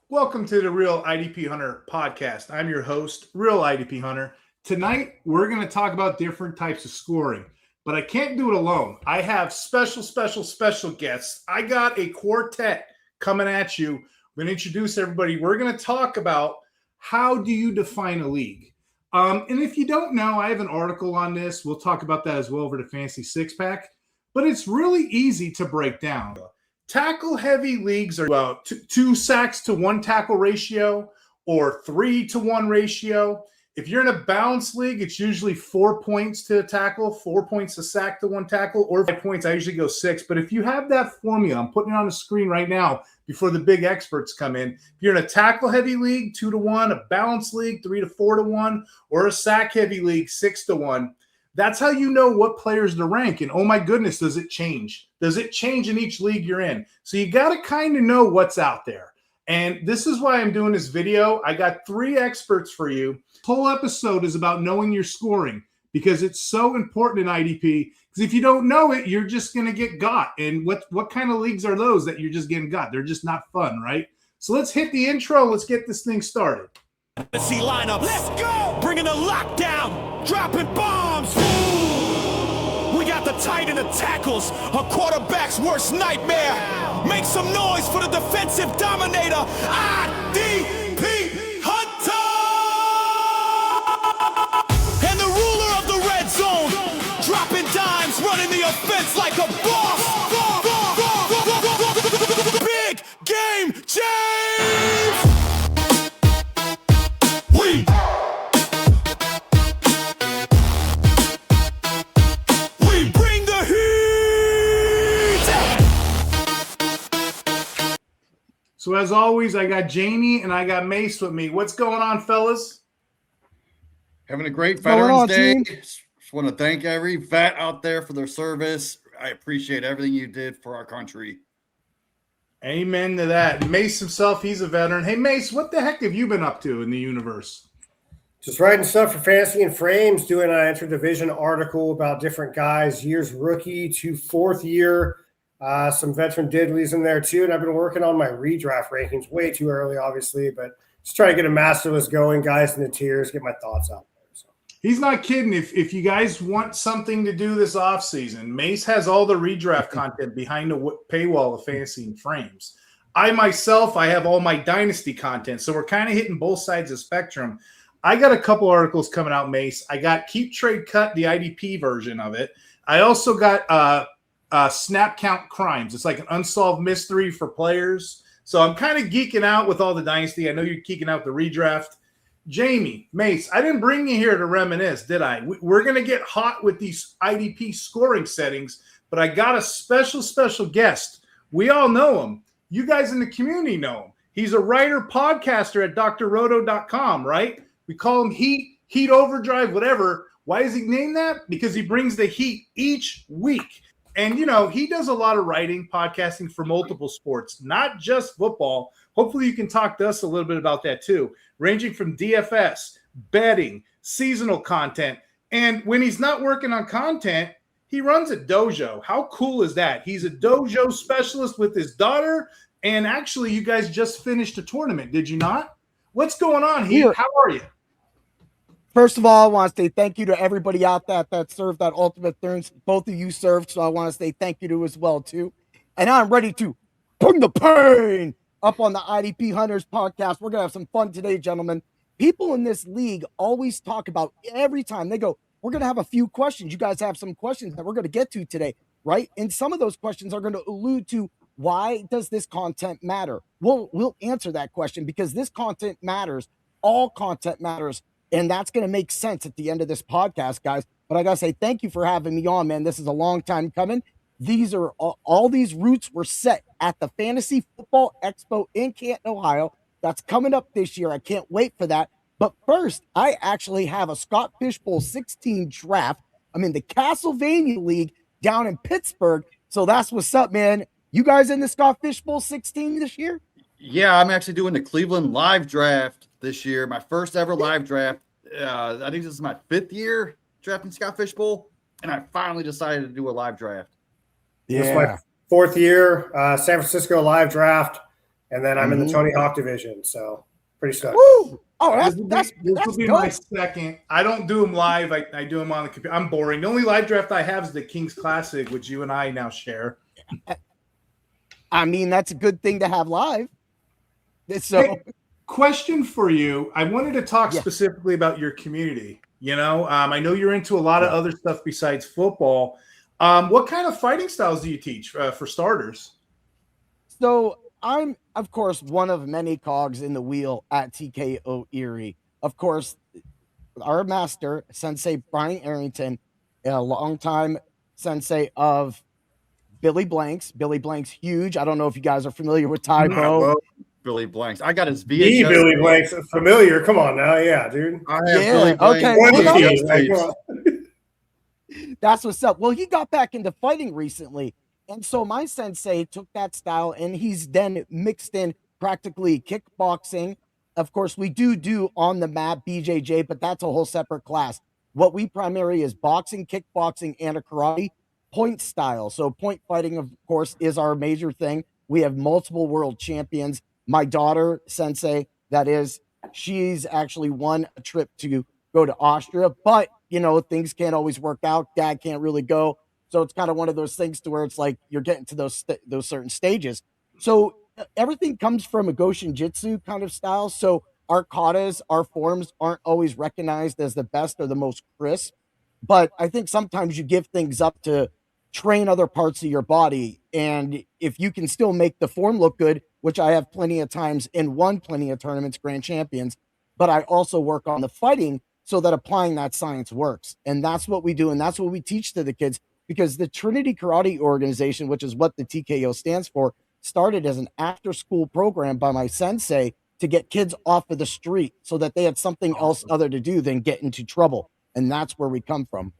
Welcome to the Real IDP Hunter podcast. I'm your host, Real IDP Hunter. Tonight, we're going to talk about different types of scoring, but I can't do it alone. I have special guests. I got a quartet coming at you. I'm going to introduce everybody. We're going to talk about how do you define a league. And if you don't know, I have an article on this. We'll talk about that as well over the Fantasy Six Pack, but it's really easy to break down. Tackle-heavy leagues are about 2 sacks to 1 tackle ratio or 3 to 1 ratio. If you're in a balanced league, it's usually 4 points to a tackle, 4 points a sack to 1 tackle, or 5 points. I usually go 6. But if you have that formula, I'm putting it on the screen right now before the big experts come in. If you're in a tackle-heavy league, 2 to 1, a balanced league, 3 to 4 to 1, or a sack-heavy league, 6 to 1. That's how you know what players to rank. And oh my goodness, does it change? Does it change in each league you're in? So you got to kind of know what's out there. And this is why I'm doing this video. I got 3 experts for you. This whole episode is about knowing your scoring because it's so important in IDP. Because if you don't know it, you're just going to get got. And what kind of leagues are those that you're just getting got? They're just not fun, right? So let's hit the intro. Let's get this thing started. Let's see lineups. Let's go! Bringing the lockdown. Dropping bombs. We got the tight and the tackles. A quarterback's worst nightmare. Make some noise for the defensive dominator. IDP Hunter! And the ruler of the red zone. Dropping dimes, running the offense like a boss. Big game, James! So as always, I got Jamie and I got Mace with me. What's going on, fellas? Having a great Veterans Day. Just want to thank every vet out there for their service. I appreciate everything you did for our country. Amen to that. Mace himself, he's a veteran. Hey, Mace, what the heck have you been up to in the universe? Just writing stuff for Fantasy and Frames, doing an interdivision article about different guys, years rookie to 4th year. Some veteran diddlies in there too, and I've been working on my redraft rankings way too early, obviously, but just trying to get a master list going, guys in the tiers, get my thoughts out there. So. He's not kidding. If you guys want something to do this offseason, Mace has all the redraft content behind the paywall of Fantasy and Frames. I myself, I have all my Dynasty content, so we're kind of hitting both sides of the spectrum. I got a couple articles coming out, Mace. I got Keep Trade Cut, the IDP version of it. I also got snap count crimes. It's like an unsolved mystery for players. So I'm kind of geeking out with all the Dynasty. I know you're geeking out the redraft. Jamie, Mace, I didn't bring you here to reminisce, did I? We're going to get hot with these IDP scoring settings, but I got a special guest. We all know him. You guys in the community know him. He's a writer, podcaster at drroto.com, right? We call him Heat Overdrive, whatever. Why is he named that? Because he brings the heat each week. And, you know, he does a lot of writing, podcasting for multiple sports, not just football. Hopefully you can talk to us a little bit about that too, ranging from DFS, betting, seasonal content. And when he's not working on content, he runs a dojo. How cool is that? He's a dojo specialist with his daughter. And actually, you guys just finished a tournament, did you not? What's going on here? How are you? First of all, I want to say thank you to everybody out there that served that ultimate thirns. Both of you served, so I want to say thank you to as well, too. And I'm ready to bring the pain up on the IDP Hunters podcast. We're going to have some fun today, gentlemen. People in this league always talk about every time they go, we're going to have a few questions. You guys have some questions that we're going to get to today, right? And some of those questions are going to allude to why does this content matter? We'll answer that question because this content matters. All content matters. And that's going to make sense at the end of this podcast, guys. But I got to say, thank you for having me on, man. This is a long time coming. These are all these roots were set at the Fantasy Football Expo in Canton, Ohio. That's coming up this year. I can't wait for that. But first, I actually have a Scott Fishbowl 16 draft. I'm in the Castlevania League down in Pittsburgh. So that's what's up, man. You guys in the Scott Fishbowl 16 this year? Yeah, I'm actually doing the Cleveland live draft this year. My first ever live draft. I think this is my 5th year drafting Scott Fishbowl, and I finally decided to do a live draft. Yeah. This is my 4th year, San Francisco live draft. And then I'm in the Tony Hawk division, so pretty stoked. Woo! Oh, This will be good. my second. I don't do them live. I do them on the computer. I'm boring. The only live draft I have is the Kings Classic, which you and I now share. I mean, that's a good thing to have live. So, hey, question for you. I wanted to talk specifically about your community. I know you're into a lot of other stuff besides football. What kind of fighting styles do you teach for starters? So I'm, of course, one of many cogs in the wheel at TKO Erie. Of course, our master, Sensei Brian Arrington, a longtime sensei of Billy Blanks. Billy Blanks, huge. I don't know if you guys are familiar with Tybo. Billy Blanks. I got his VHS. The Billy Blanks, familiar. Come on now, yeah, dude. I have Billy Blanks. Okay. Well, That's what's up. Well, he got back into fighting recently. And so my sensei took that style and he's then mixed in practically kickboxing. Of course, we do on the mat BJJ, but that's a whole separate class. What we primarily is boxing, kickboxing, and a karate point style. So point fighting, of course, is our major thing. We have multiple world champions. My daughter, Sensei, that is, she's actually won a trip to go to Austria, but things can't always work out. Dad can't really go. So it's kind of one of those things to where it's like you're getting to those certain stages. So everything comes from a Goshin Jitsu kind of style. So our katas, our forms aren't always recognized as the best or the most crisp. But I think sometimes you give things up to train other parts of your body. And if you can still make the form look good, which I have plenty of times and won plenty of tournaments, grand champions, but I also work on the fighting so that applying that science works. And that's what we do. And that's what we teach to the kids, because the Trinity Karate Organization, which is what the TKO stands for, started as an after-school program by my sensei to get kids off of the street so that they had something else other to do than get into trouble. And that's where we come from.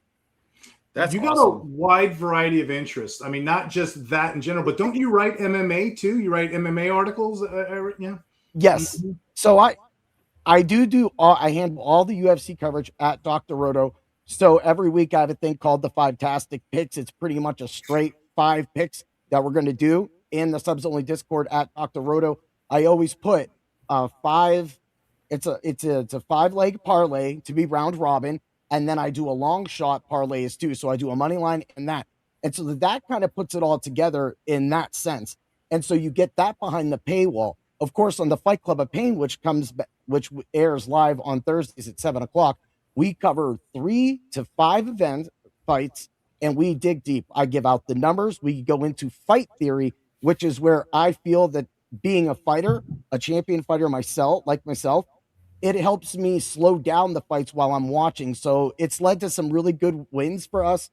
That's you got a wide variety of interests. I mean, not just that in general, but don't you write MMA too? You write MMA articles? Yeah. Yes. So I handle all the UFC coverage at Dr. Roto. So every week I have a thing called the Five-tastic Picks. It's pretty much a straight 5 picks that we're going to do in the subs only Discord at Dr. Roto. I always put five. It's a 5-leg parlay to be round robin. And then I do a long shot parlays too. So I do a money line and that. And so that kind of puts it all together in that sense. And so you get that behind the paywall. Of course, on the Fight Club of Pain, which airs live on Thursdays at 7:00, we cover 3 to 5 fights, and we dig deep. I give out the numbers. We go into fight theory, which is where I feel that being a fighter, a champion fighter myself, it helps me slow down the fights while I'm watching. So it's led to some really good wins for us.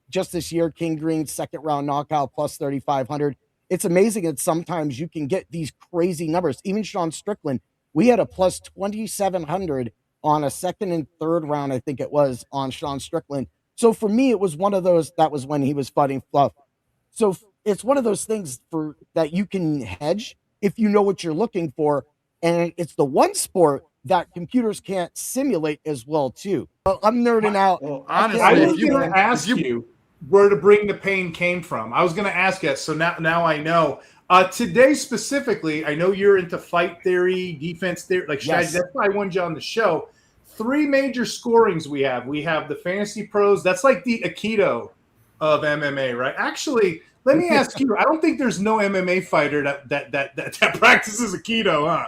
Just this year, King Green, 2nd round knockout, plus 3,500. It's amazing that sometimes you can get these crazy numbers. Even Sean Strickland, we had a plus 2,700 on a 2nd and 3rd round, I think it was, on Sean Strickland. So for me, it was one of those, that was when he was fighting Fluff. So it's one of those things that you can hedge if you know what you're looking for. And it's the one sport that computers can't simulate as well, too. I'm nerding out. Well, honestly, I was going to ask you where to bring the pain came from. I was going to ask you, so now I know. Today specifically, I know you're into fight theory, defense theory, like strategy. That's why I wanted you on the show. 3 major scorings we have. We have the Fantasy Pros. That's like the Aikido of MMA, right? Actually, let me ask you. I don't think there's no MMA fighter that practices Aikido, huh?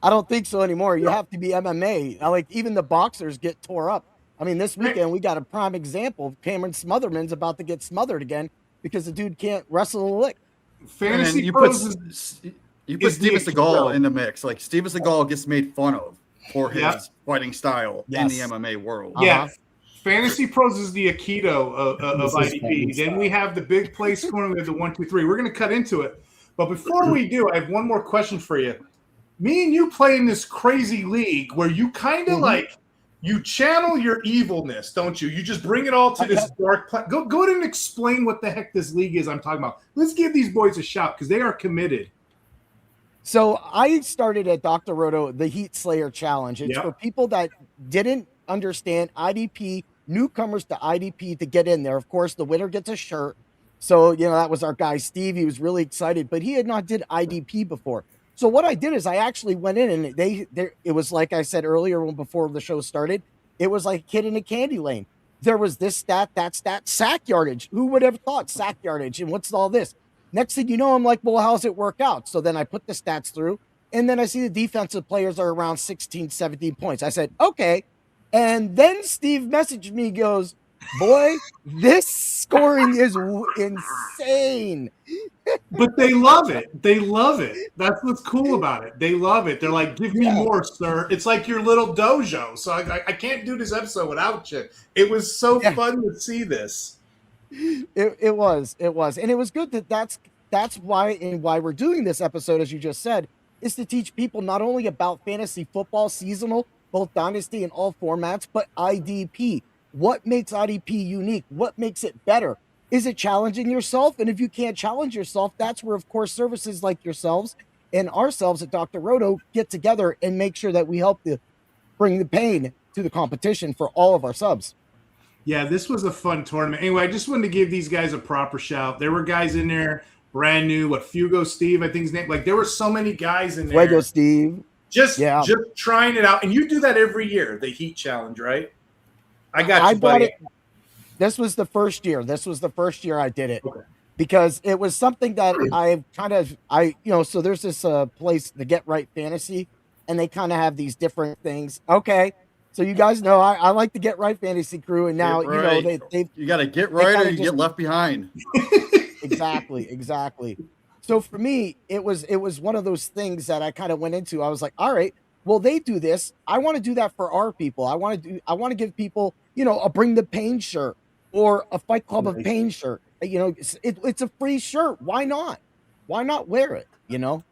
I don't think so anymore. You have to be MMA. Like even the boxers get tore up. I mean, this weekend we got a prime example. Cameron Smotherman's about to get smothered again because the dude can't wrestle a lick. Fantasy you Pros put Steven Seagal in the mix. Like Steven Seagal gets made fun of for his fighting style in the MMA world. Yeah. Fantasy Pros is the Aikido of IDP. Then we have the big play scoring. We have the 1, 2, 3. We're going to cut into it. But before we do, I have one more question for you. Me and you play in this crazy league where you kind of like you channel your evilness, don't you? You just bring it all to this dark Go ahead and explain what the heck this league is I'm talking about. Let's give these boys a shot because they are committed. So I started at Dr. Roto, the Heat Slayer Challenge. It's for people that didn't understand IDP, newcomers to IDP to get in there. Of course, the winner gets a shirt. So, that was our guy, Steve. He was really excited, but he had not did IDP before. So what I did is I actually went in and it was like I said earlier before the show started, it was like a kid in a candy lane. There was this stat, that stat, sack yardage. Who would have thought sack yardage? And what's all this? Next thing you know, I'm like, well, how's it work out? So then I put the stats through, and then I see the defensive players are around 16, 17 points. I said, okay. And then Steve messaged me, goes, boy, this scoring is insane. But they love it. They love it. That's what's cool about it. They love it. They're like, give me more, sir. It's like your little dojo. So I can't do this episode without you. It was so fun to see this. It was. And it was good that's why we're doing this episode, as you just said, is to teach people not only about fantasy football, seasonal, both dynasty and all formats, but IDP. What makes IDP unique? What makes it better? Is it challenging yourself? And if you can't challenge yourself, that's where, of course, services like yourselves and ourselves at Dr. Roto get together and make sure that we help bring the pain to the competition for all of our subs. Yeah, this was a fun tournament. Anyway, I just wanted to give these guys a proper shout. There were guys in there, brand new, Fugo Steve, I think his name. Like, there were so many guys in there. Fuego Steve. Just trying it out. And you do that every year, the Heat Challenge, right? I got you, I bought buddy. it. This was the first year. I did it. Okay. Because it was something that so there's this place, the Get Right Fantasy, and they kind of have these different things. Okay. So you guys know I like the Get Right Fantasy crew, and now you got to get right or you get left behind. Exactly. So for me, it was one of those things that I kind of went into. I was like, all right, well, they do this. I want to do that for our people. I want to give people, a Bring the Pain shirt or a Fight Club of Pain shirt. It's a free shirt. Why not? Why not wear it?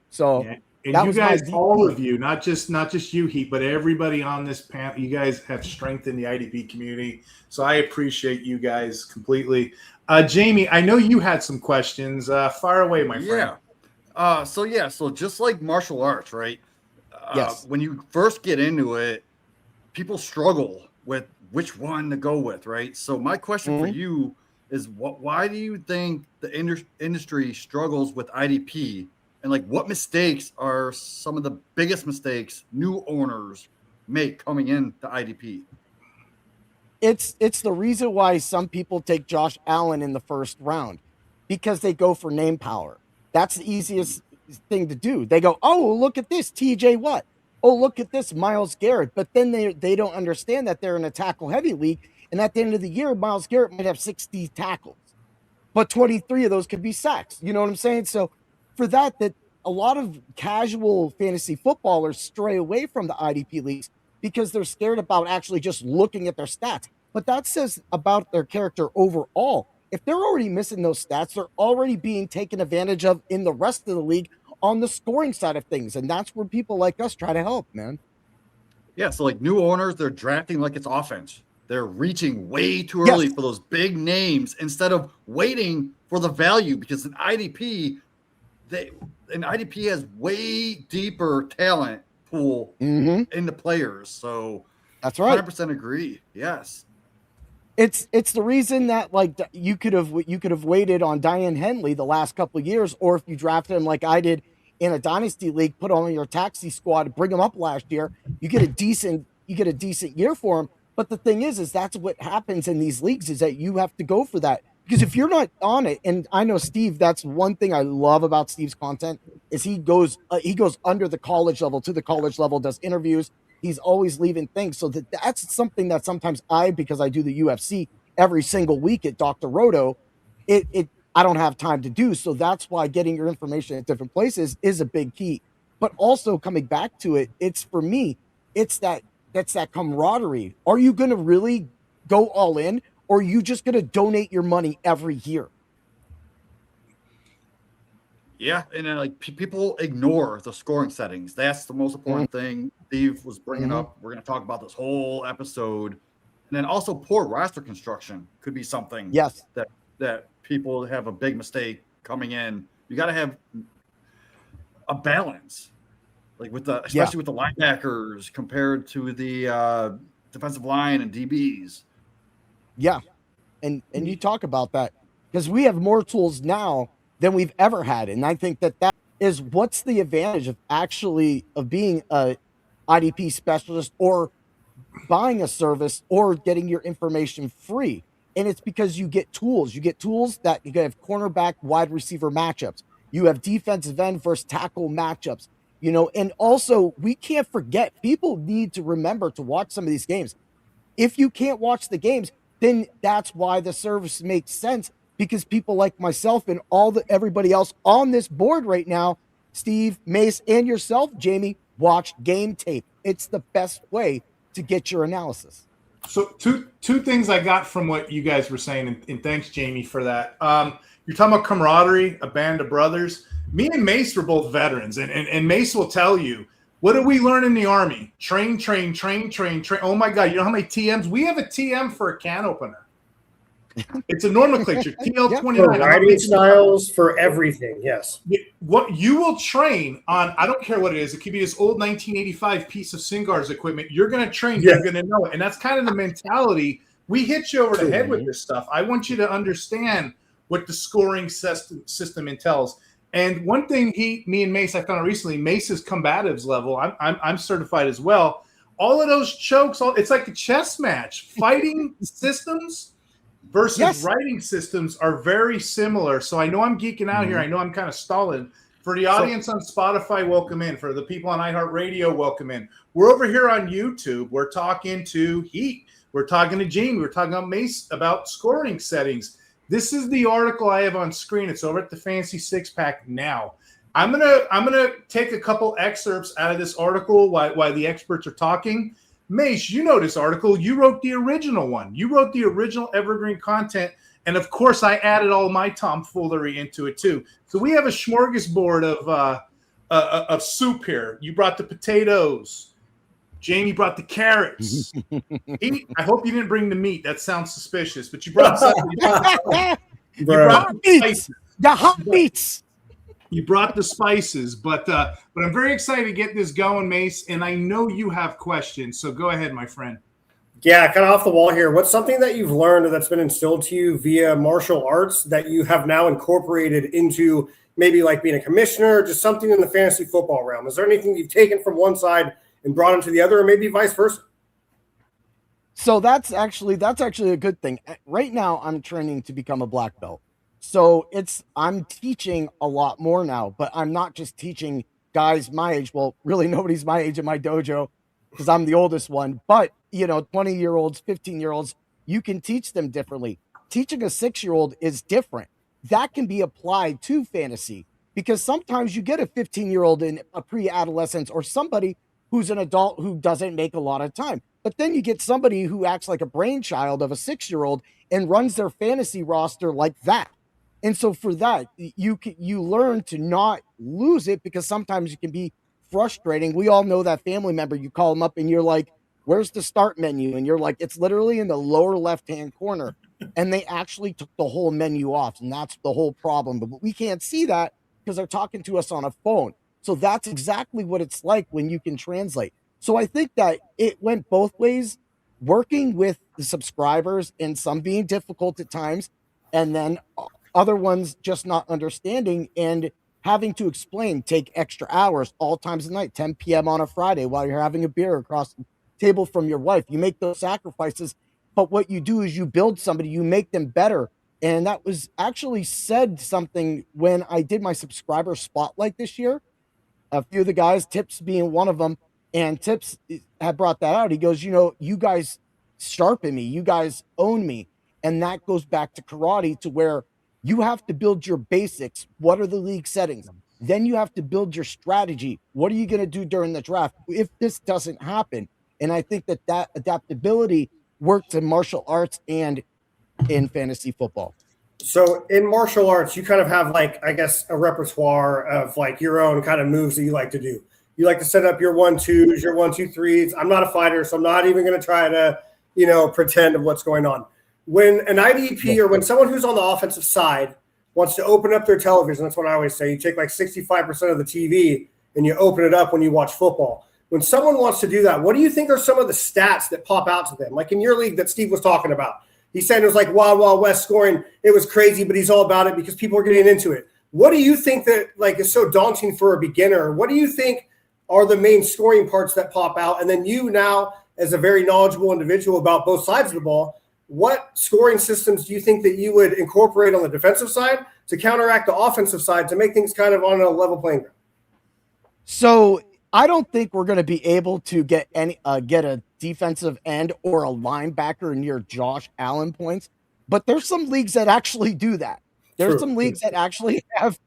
So. Yeah. And you guys, all of you, not just you, Heat, but everybody on this panel, you guys have strengthened the IDP community. So I appreciate you guys completely. Jamie, I know you had some questions. Fire away, my friend. Yeah. So just like martial arts, right? Yes. When you first get into it, people struggle with which one to go with, right? So my question for you is, why do you think the industry struggles with IDP? And like, what mistakes are some of the biggest mistakes new owners make coming into IDP? It's the reason why some people take Josh Allen in the first round, because they go for name power. That's the easiest thing to do. They go, oh, look at this TJ Watt. Oh, look at this Myles Garrett. But then they don't understand that they're in a tackle heavy league, and at the end of the year, Myles Garrett might have 60 tackles, but 23 of those could be sacks. You know what I'm saying? So for that a lot of casual fantasy footballers stray away from the IDP leagues because they're scared about actually just looking at their stats. But that says about their character overall. If they're already missing those stats, they're already being taken advantage of in the rest of the league on the scoring side of things. And that's where people like us try to help, man. Yeah, so like new owners, they're drafting like it's offense. They're reaching way too early for those big names instead of waiting for the value, because an IDP has way deeper talent pool in the players. So that's right. 100% agree. Yes. It's the reason that like you could have waited on Diane Henley the last couple of years, or if you drafted him like I did in a dynasty league, put on your taxi squad, bring him up last year, you get a decent year for him. But the thing is that's what happens in these leagues, is that you have to go for that. Because if you're not on it, and I know Steve, that's one thing I love about Steve's content, is he goes under the college level, to the college level, does interviews. He's always leaving things. So that's something that sometimes because I do the UFC every single week at Dr. Roto, I don't have time to do. So that's why getting your information at different places is a big key. But also coming back to it, for me, that's that camaraderie. Are you going to really go all in? Or are you just going to donate your money every year? Yeah, and then like people ignore the scoring settings. That's the most important thing Steve was bringing up. We're going to talk about this whole episode. And then also poor roster construction could be something that people have a big mistake coming in. You got to have a balance, like especially with the linebackers compared to the defensive line and DBs. Yeah. And you talk about that. because we have more tools now than we've ever had. And I think that is what's the advantage of being a IDP specialist or buying a service or getting your information free. And it's because you get tools. You get tools that you have cornerback, wide receiver matchups. You have defensive end versus tackle matchups, and also we can't forget, people need to remember to watch some of these games. If you can't watch the games, then that's why the service makes sense, because people like myself and everybody else on this board right now, Steve, Mace, and yourself, Jamie, watch game tape. It's the best way to get your analysis. So two things I got from what you guys were saying, and thanks, Jamie, for that. You're talking about camaraderie, a band of brothers. Me and Mace were both veterans, and Mace will tell you, what did we learn in the Army? Train. Oh, my God. You know how many TMs? We have a TM for a can opener. It's a nomenclature, TL29. For writing styles, for everything, yes. What you will train on, I don't care what it is. It could be this old 1985 piece of Singar's equipment. You're going to train. Yeah. You're going to know it. And that's kind of the mentality. We hit you over the head with this stuff. I want you to understand what the scoring system entails. And one thing me and Mace, I found out recently, Mace's combatives level, I'm certified as well. All of those chokes, it's like a chess match. Fighting systems versus writing systems are very similar. So I know I'm geeking out here. I know I'm kind of stalling. For the audience on Spotify, welcome in. For the people on iHeartRadio, welcome in. We're over here on YouTube. We're talking to Heat. We're talking to Jamie. We're talking about Mace about scoring settings. This is the article I have on screen. It's over at the Fancy Six Pack now. I'm gonna take a couple excerpts out of this article while the experts are talking. Mace, you know this article. You wrote the original one. You wrote the original evergreen content. And, of course, I added all my tomfoolery into it, too. So we have a smorgasbord of soup here. You brought the potatoes. Jamie brought the carrots. I hope you didn't bring the meat. That sounds suspicious. But you brought something. You brought the spices. The hot meats. You brought the spices, but I'm very excited to get this going, Mace, and I know you have questions, so go ahead, my friend. Yeah, kind of off the wall here. What's something that you've learned or that's been instilled to you via martial arts that you have now incorporated into maybe like being a commissioner, or just something in the fantasy football realm? Is there anything you've taken from one side and brought into the other, or maybe vice versa? So that's actually a good thing. Right now, I'm training to become a black belt. So I'm teaching a lot more now, but I'm not just teaching guys my age. Well, really nobody's my age in my dojo because I'm the oldest one, but 20-year-olds, 15-year-olds, you can teach them differently. Teaching a 6-year-old is different. That can be applied to fantasy because sometimes you get a 15-year-old in a pre-adolescence or somebody who's an adult who doesn't make a lot of time. But then you get somebody who acts like a brainchild of a 6-year-old and runs their fantasy roster like that. And so for that, you learn to not lose it because sometimes it can be frustrating. We all know that family member, you call them up and you're like, where's the start menu? And you're like, it's literally in the lower left-hand corner. And they actually took the whole menu off. And that's the whole problem. But we can't see that because they're talking to us on a phone. So that's exactly what it's like when you can translate. So I think that it went both ways, working with the subscribers and some being difficult at times, and then other ones just not understanding and having to explain, take extra hours all times of night, 10 p.m. on a Friday while you're having a beer across the table from your wife. You make those sacrifices, but what you do is you build somebody, you make them better. And that was actually said something when I did my subscriber spotlight this year. A few of the guys, Tips being one of them, and Tips had brought that out. He goes, you guys sharpen me, you guys own me. And that goes back to karate, to where you have to build your basics. What are the league settings? Then you have to build your strategy. What are you going to do during the draft if this doesn't happen? And I think that adaptability works in martial arts and in fantasy football. So in martial arts, you kind of have I guess a repertoire of your own kind of moves that you like to do. You like to set up your 1-2s, your 1-2-3s. I'm not a fighter, so I'm not even going to try to, pretend of what's going on. When an IDP or when someone who's on the offensive side wants to open up their television, that's what I always say. You take 65% of the TV and you open it up when you watch football. When someone wants to do that, what do you think are some of the stats that pop out to them? Like in your league that Steve was talking about, He said it was like Wild Wild West scoring. It was crazy, but he's all about it because people are getting into it. What do you think that like is so daunting for a beginner? What do you think are the main scoring parts that pop out? And then you now, as a very knowledgeable individual about both sides of the ball, what scoring systems do you think that you would incorporate on the defensive side to counteract the offensive side to make things kind of on a level playing ground? So I don't think we're going to be able to get a defensive end or a linebacker near Josh Allen points, but there's some leagues that actually do that. There's some leagues that actually have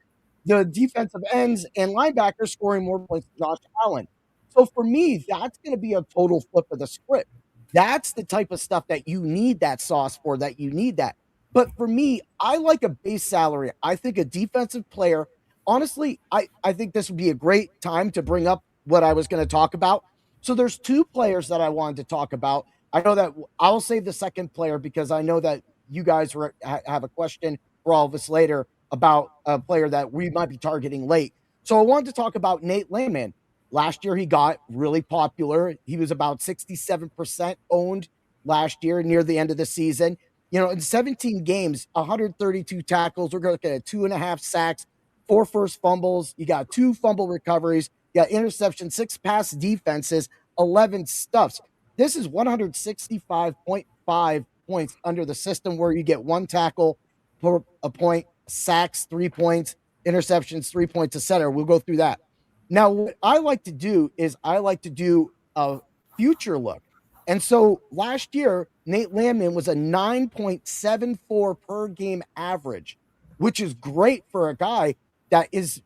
the defensive ends and linebackers scoring more points than Josh Allen. So for me, that's going to be a total flip of the script. That's the type of stuff that you need that sauce for, that you need that. But for me, I like a base salary. I think a defensive player, honestly, I think this would be a great time to bring up what I was going to talk about. So there's two players that I wanted to talk about. I know that I'll save the second player because I know that you guys have a question for all of us later about a player that we might be targeting late. So I wanted to talk about Nate Landman. Last year, he got really popular. He was about 67% owned last year near the end of the season. You know, in 17 games, 132 tackles. We're looking at 2.5 sacks, 4 forced fumbles. You got 2 fumble recoveries. You got interception, 6 pass defenses, 11 stuffs. This is 165.5 points under the system where you get 1 tackle per a point, sacks 3 points, interceptions 3 points, etc. We'll go through that. Now, what I like to do is I like to do a future look. And so last year, Nate Landman was a 9.74 per game average, which is great for a guy that is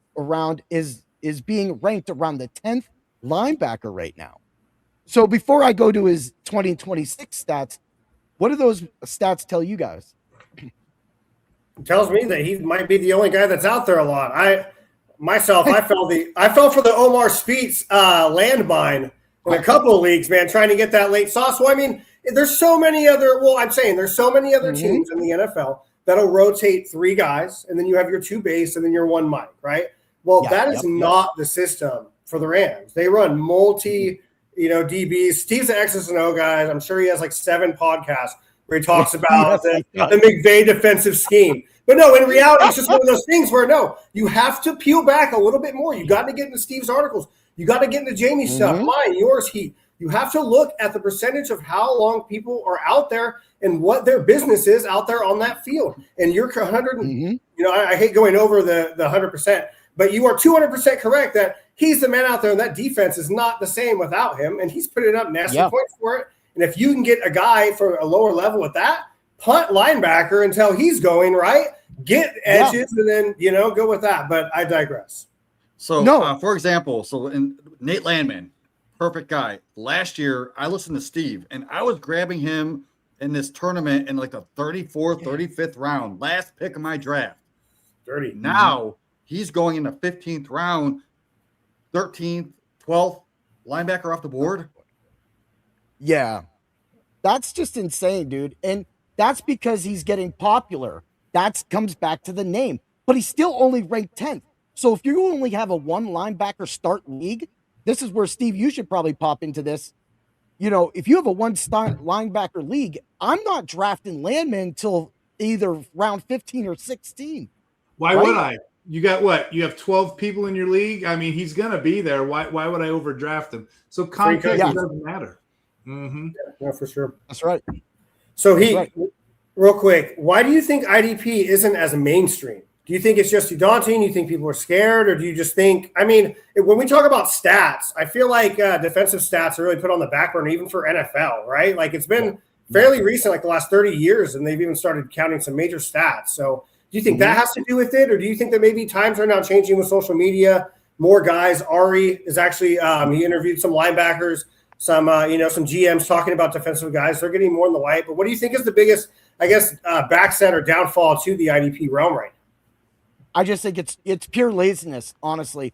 being ranked around the 10th linebacker right now. So before I go to his 2026 stats, what do those stats tell you guys? It tells me that he might be the only guy that's out there a lot. I fell for the Omar Speets landmine in a couple of leagues, man, trying to get that late sauce. Well, I mean, there's so many other teams in the NFL that'll rotate 3 guys, and then you have your 2 base, and then your 1 mic, right? Well, that is not the system for the Rams. They run multi, DBs. Steve's an X's and O guy. I'm sure he has like 7 podcasts where he talks about the McVay defensive scheme. But no, in reality, it's just one of those things where, no, you have to peel back a little bit more. You got to get into Steve's articles. You got to get into Jamie's stuff, mine, yours, Heat. You have to look at the percentage of how long people are out there and what their business is out there on that field. And you're 100, I hate going over the 100%, but you are 200% correct that he's the man out there, and that defense is not the same without him, and he's putting up nasty points for it. And if you can get a guy for a lower level with that, punt linebacker until he's going, right? Get edges and then, go with that. But I digress. So, for example, in Nate Landman, perfect guy. Last year, I listened to Steve, and I was grabbing him in this tournament in like the 34th, 35th round, last pick of my draft. Dirty. Now, he's going in the 15th round, 13th, 12th, linebacker off the board. Yeah. That's just insane, dude. And that's because he's getting popular. That comes back to the name. But he's still only ranked 10th. So if you only have a 1 linebacker start league, this is where, Steve, you should probably pop into this. If you have a 1 start linebacker league, I'm not drafting Landman until either round 15 or 16. Why would I? You got what? You have 12 people in your league? I mean, he's going to be there. Why would I overdraft him? So context doesn't matter. Mm-hmm. Yeah, for sure. That's right. So real quick, why do you think IDP isn't as mainstream? Do you think it's just too daunting? You think people are scared? Or do you just think, when we talk about stats, I feel like defensive stats are really put on the back burner, even for NFL, right? Like it's been fairly recent, like the last 30 years, and they've even started counting some major stats. So do you think that has to do with it? Or do you think that maybe times are now changing with social media? More guys, Ari is actually, he interviewed some linebackers, some GMs talking about defensive guys. They're getting more in the light. But what do you think is the biggest, backset or downfall to the IDP realm right now? I just think it's pure laziness, honestly.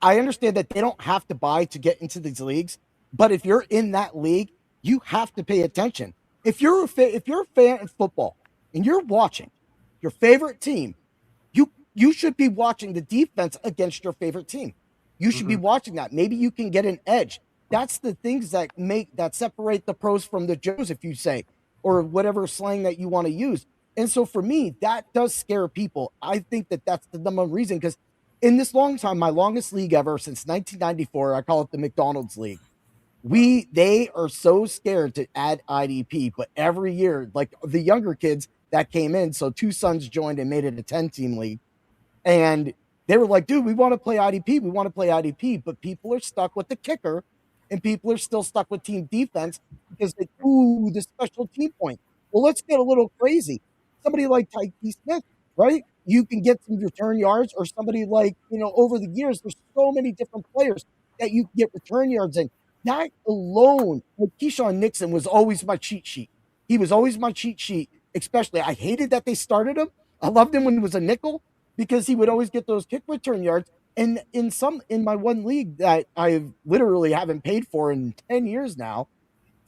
I understand that they don't have to buy to get into these leagues, but if you're in that league, you have to pay attention. If you're a fan of football and you're watching your favorite team, you should be watching the defense against your favorite team. You should be watching that. Maybe you can get an edge. That's the things that separate the pros from the Joes, if you say, or whatever slang that you want to use. And so for me, that does scare people. I think that that's the number one reason, because in this long time, my longest league ever since 1994, I call it the McDonald's League. They are so scared to add IDP, but every year, like the younger kids that came in, so two sons joined and made it a 10-team league. And they were like, dude, we want to play IDP. We want to play IDP. But people are stuck with the kicker, and people are still stuck with team defense because they, the special team point. Well, let's get a little crazy. Somebody like Tyke Smith, right? You can get some return yards, or somebody like, over the years, there's so many different players that you can get return yards in. That alone, like Keyshawn Nixon was always my cheat sheet. He was always my cheat sheet, especially. I hated that they started him. I loved him when he was a nickel because he would always get those kick return yards. And in my one league that I literally haven't paid for in 10 years now,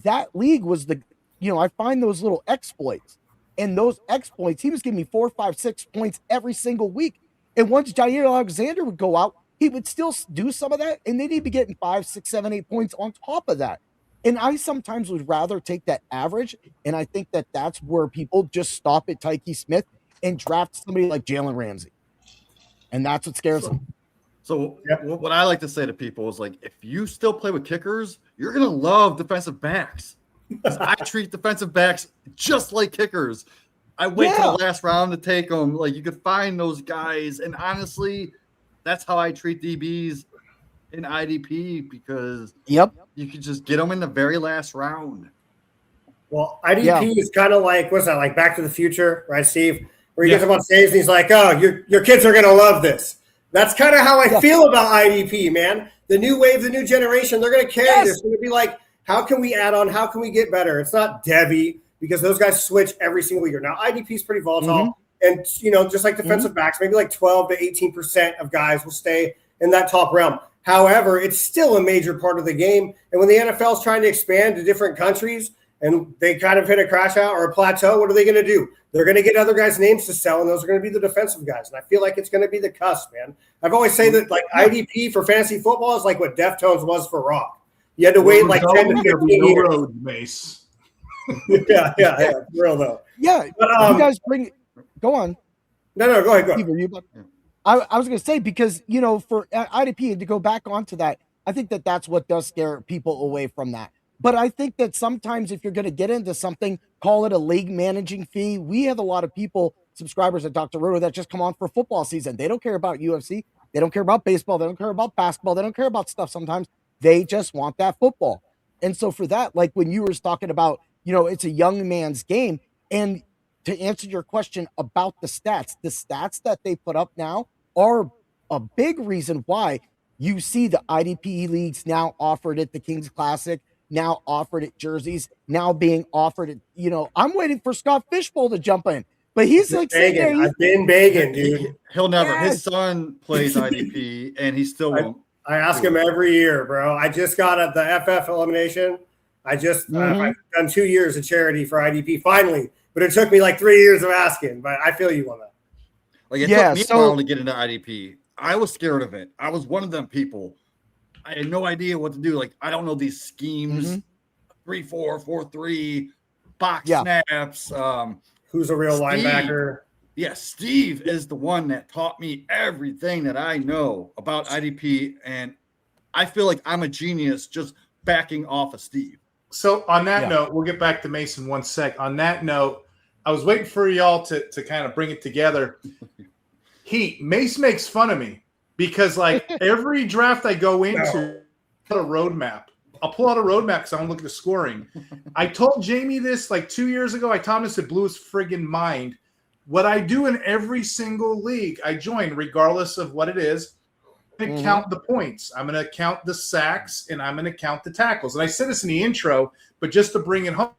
that league was I find those little exploits. And those exploits, he was giving me 4, 5, 6 points every single week. And once Jair Alexander would go out, he would still do some of that, and then he'd be getting 5, 6, 7, 8 points on top of that. And I sometimes would rather take that average, and I think that that's where people just stop at Tyke Smith and draft somebody like Jalen Ramsey. And that's what scares them. So what I like to say to people is, like, if you still play with kickers, you're going to love defensive backs. I treat defensive backs just like kickers. I wait till the last round to take them. Like, you could find those guys. And honestly, that's how I treat DBs in IDP, because you can just get them in the very last round. Well, IDP is kind of like, what's that, like Back to the Future, right, Steve? Where he gets up on stage and he's like, oh, your kids are going to love this. That's kind of how I feel about IDP, man. The new wave, the new generation, they're going to carry this. It's going to be like, how can we add on? How can we get better? It's not Debbie, because those guys switch every single year. Now, IDP is pretty volatile. And, just like defensive backs, maybe like 12 to 18% of guys will stay in that top realm. However, it's still a major part of the game. And when the NFL is trying to expand to different countries and they kind of hit a crash out or a plateau, what are they going to do? They're going to get other guys' names to sell, and those are going to be the defensive guys. And I feel like it's going to be the cusp, man. I've always said that, like, IDP for fantasy football is like what Deftones was for rock. You had to wait like 10 to 15 years. Road, Mace. yeah, real though. Yeah, but you guys bring – go on. No, go ahead. I was going to say, because, for IDP, and to go back onto that, I think that that's what does scare people away from that. But I think that sometimes if you're going to get into something, call it a league managing fee. We have a lot of people, subscribers at Dr. Roto, that just come on for football season. They don't care about UFC. They don't care about baseball. They don't care about basketball. They don't care about stuff sometimes. They just want that football. And so for that, like when you were talking about, it's a young man's game. And to answer your question about the stats that they put up now are a big reason why you see the IDP leagues now offered at the Kings Classic, now offered at jerseys, now being offered at, I'm waiting for Scott Fishbowl to jump in, but he's like saying there, I've been begging, dude. He'll never. Yes. His son plays IDP, and he still won't. I ask him every year, bro. I just got the FF elimination. I've done 2 years of charity for IDP finally, but it took me like 3 years of asking. But I feel you on that. Like, it took me a while to get into IDP. I was scared of it. I was one of them people. I had no idea what to do. Like, I don't know these schemes. 3-4, 4-3, box snaps. Who's a real linebacker? Yes, Steve is the one that taught me everything that I know about IDP, and I feel like I'm a genius just backing off of Steve. So on that note, we'll get back to Mason 1 sec. On that note, I was waiting for y'all to kind of bring it together. Mace makes fun of me because, like, every draft I go into, a roadmap. I'll pull out a roadmap because I don't look at the scoring. I told Jamie this like 2 years ago. I told him this, it blew his friggin' mind. What I do in every single league I join, regardless of what it is, I'm going to count the points. I'm going to count the sacks, and I'm going to count the tackles. And I said this in the intro, but just to bring it home,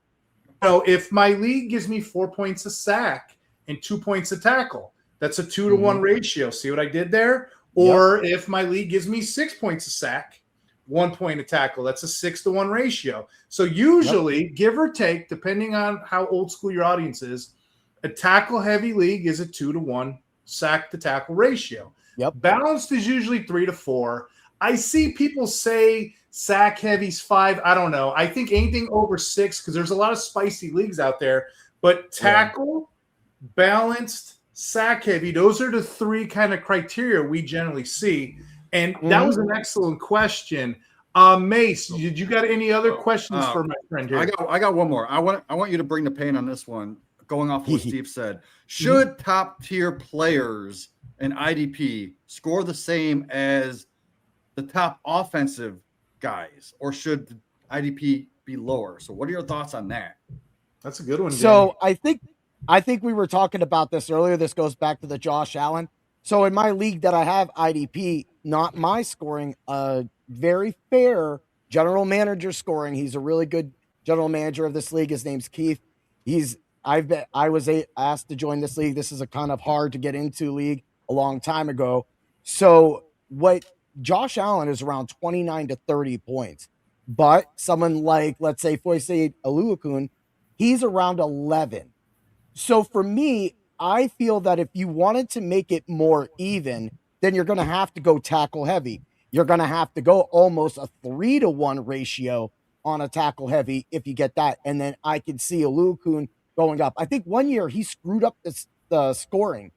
if my league gives me 4 points a sack and 2 points a tackle, that's a 2-to-1 ratio. See what I did there? Or if my league gives me 6 points a sack, 1 point a tackle, that's a 6-to-1 ratio. So usually, give or take, depending on how old school your audience is, a tackle-heavy league is a 2-to-1 sack-to-tackle ratio. Balanced is usually 3-to-4. I see people say sack heavy's 5. I don't know. I think anything over 6, because there's a lot of spicy leagues out there. But tackle, balanced, sack heavy, those are the 3 kind of criteria we generally see. And that was an excellent question. Mace, did you got any other questions for my friend here? I got one more. I want you to bring the pain on this one. Going off what Steve said, should top tier players in IDP score the same as the top offensive guys, or should IDP be lower? So, what are your thoughts on that? That's a good one. So, I think we were talking about this earlier. This goes back to the Josh Allen. So, in my league that I have IDP, not my scoring, very fair general manager scoring. He's a really good general manager of this league. His name's Keith. I was asked to join this league. This is a kind of hard to get into league a long time ago. So what Josh Allen is around 29 to 30 points, but someone like, let's say, Foyce Aluakun, he's around 11. So for me, I feel that if you wanted to make it more even, then you're going to have to go tackle heavy. You're going to have to go almost a 3-to-1 ratio on a tackle heavy if you get that. And then I could see Aluakun going up. I think one year he screwed up the scoring,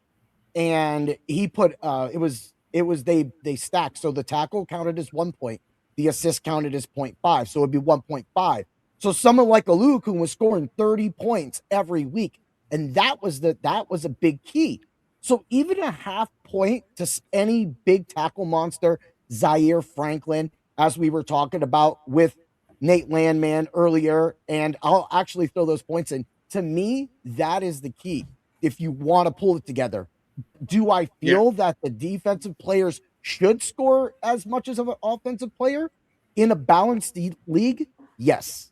and he put they stacked. So the tackle counted as 1 point, the assist counted as 0.5. So it'd be 1.5. So someone like Aluakun was scoring 30 points every week. And that was a big key. So even a half point to any big tackle monster, Zaire Franklin, as we were talking about with Nate Landman earlier, and I'll actually throw those points in. To me, that is the key. If you want to pull it together, do I feel that the defensive players should score as much as an offensive player in a balanced league? Yes.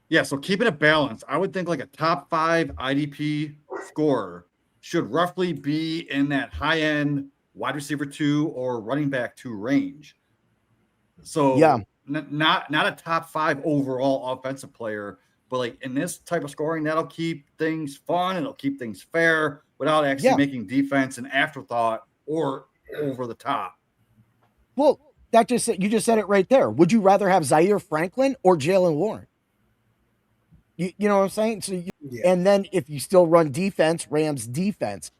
Yeah, so keeping it balanced, I would think like a top 5 IDP scorer should roughly be in that high end wide receiver 2 or running back 2 range. So not a top 5 overall offensive player, but like in this type of scoring, that'll keep things fun and it'll keep things fair without actually making defense an afterthought or over the top. Well, you just said it right there. Would you rather have Zaire Franklin or Jalen Warren? You know what I'm saying? So, and then if you still run defense, Rams defense.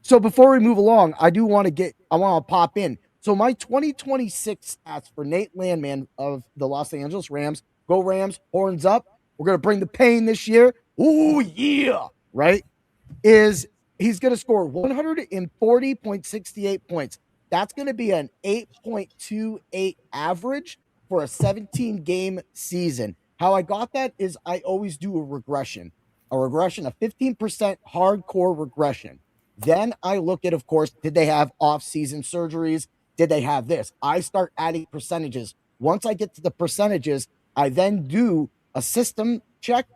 So before we move along, I want to pop in. So my 2026 stats for Nate Landman of the Los Angeles Rams, go Rams, horns up. We're going to bring the pain this year. Ooh, yeah. Right? He's going to score 140.68 points. That's going to be an 8.28 average for a 17-game season. How I got that is I always do a regression, a 15% hardcore regression. Then I look at, of course, did they have off-season surgeries? Did they have this? I start adding percentages. Once I get to the percentages, I then do a system check,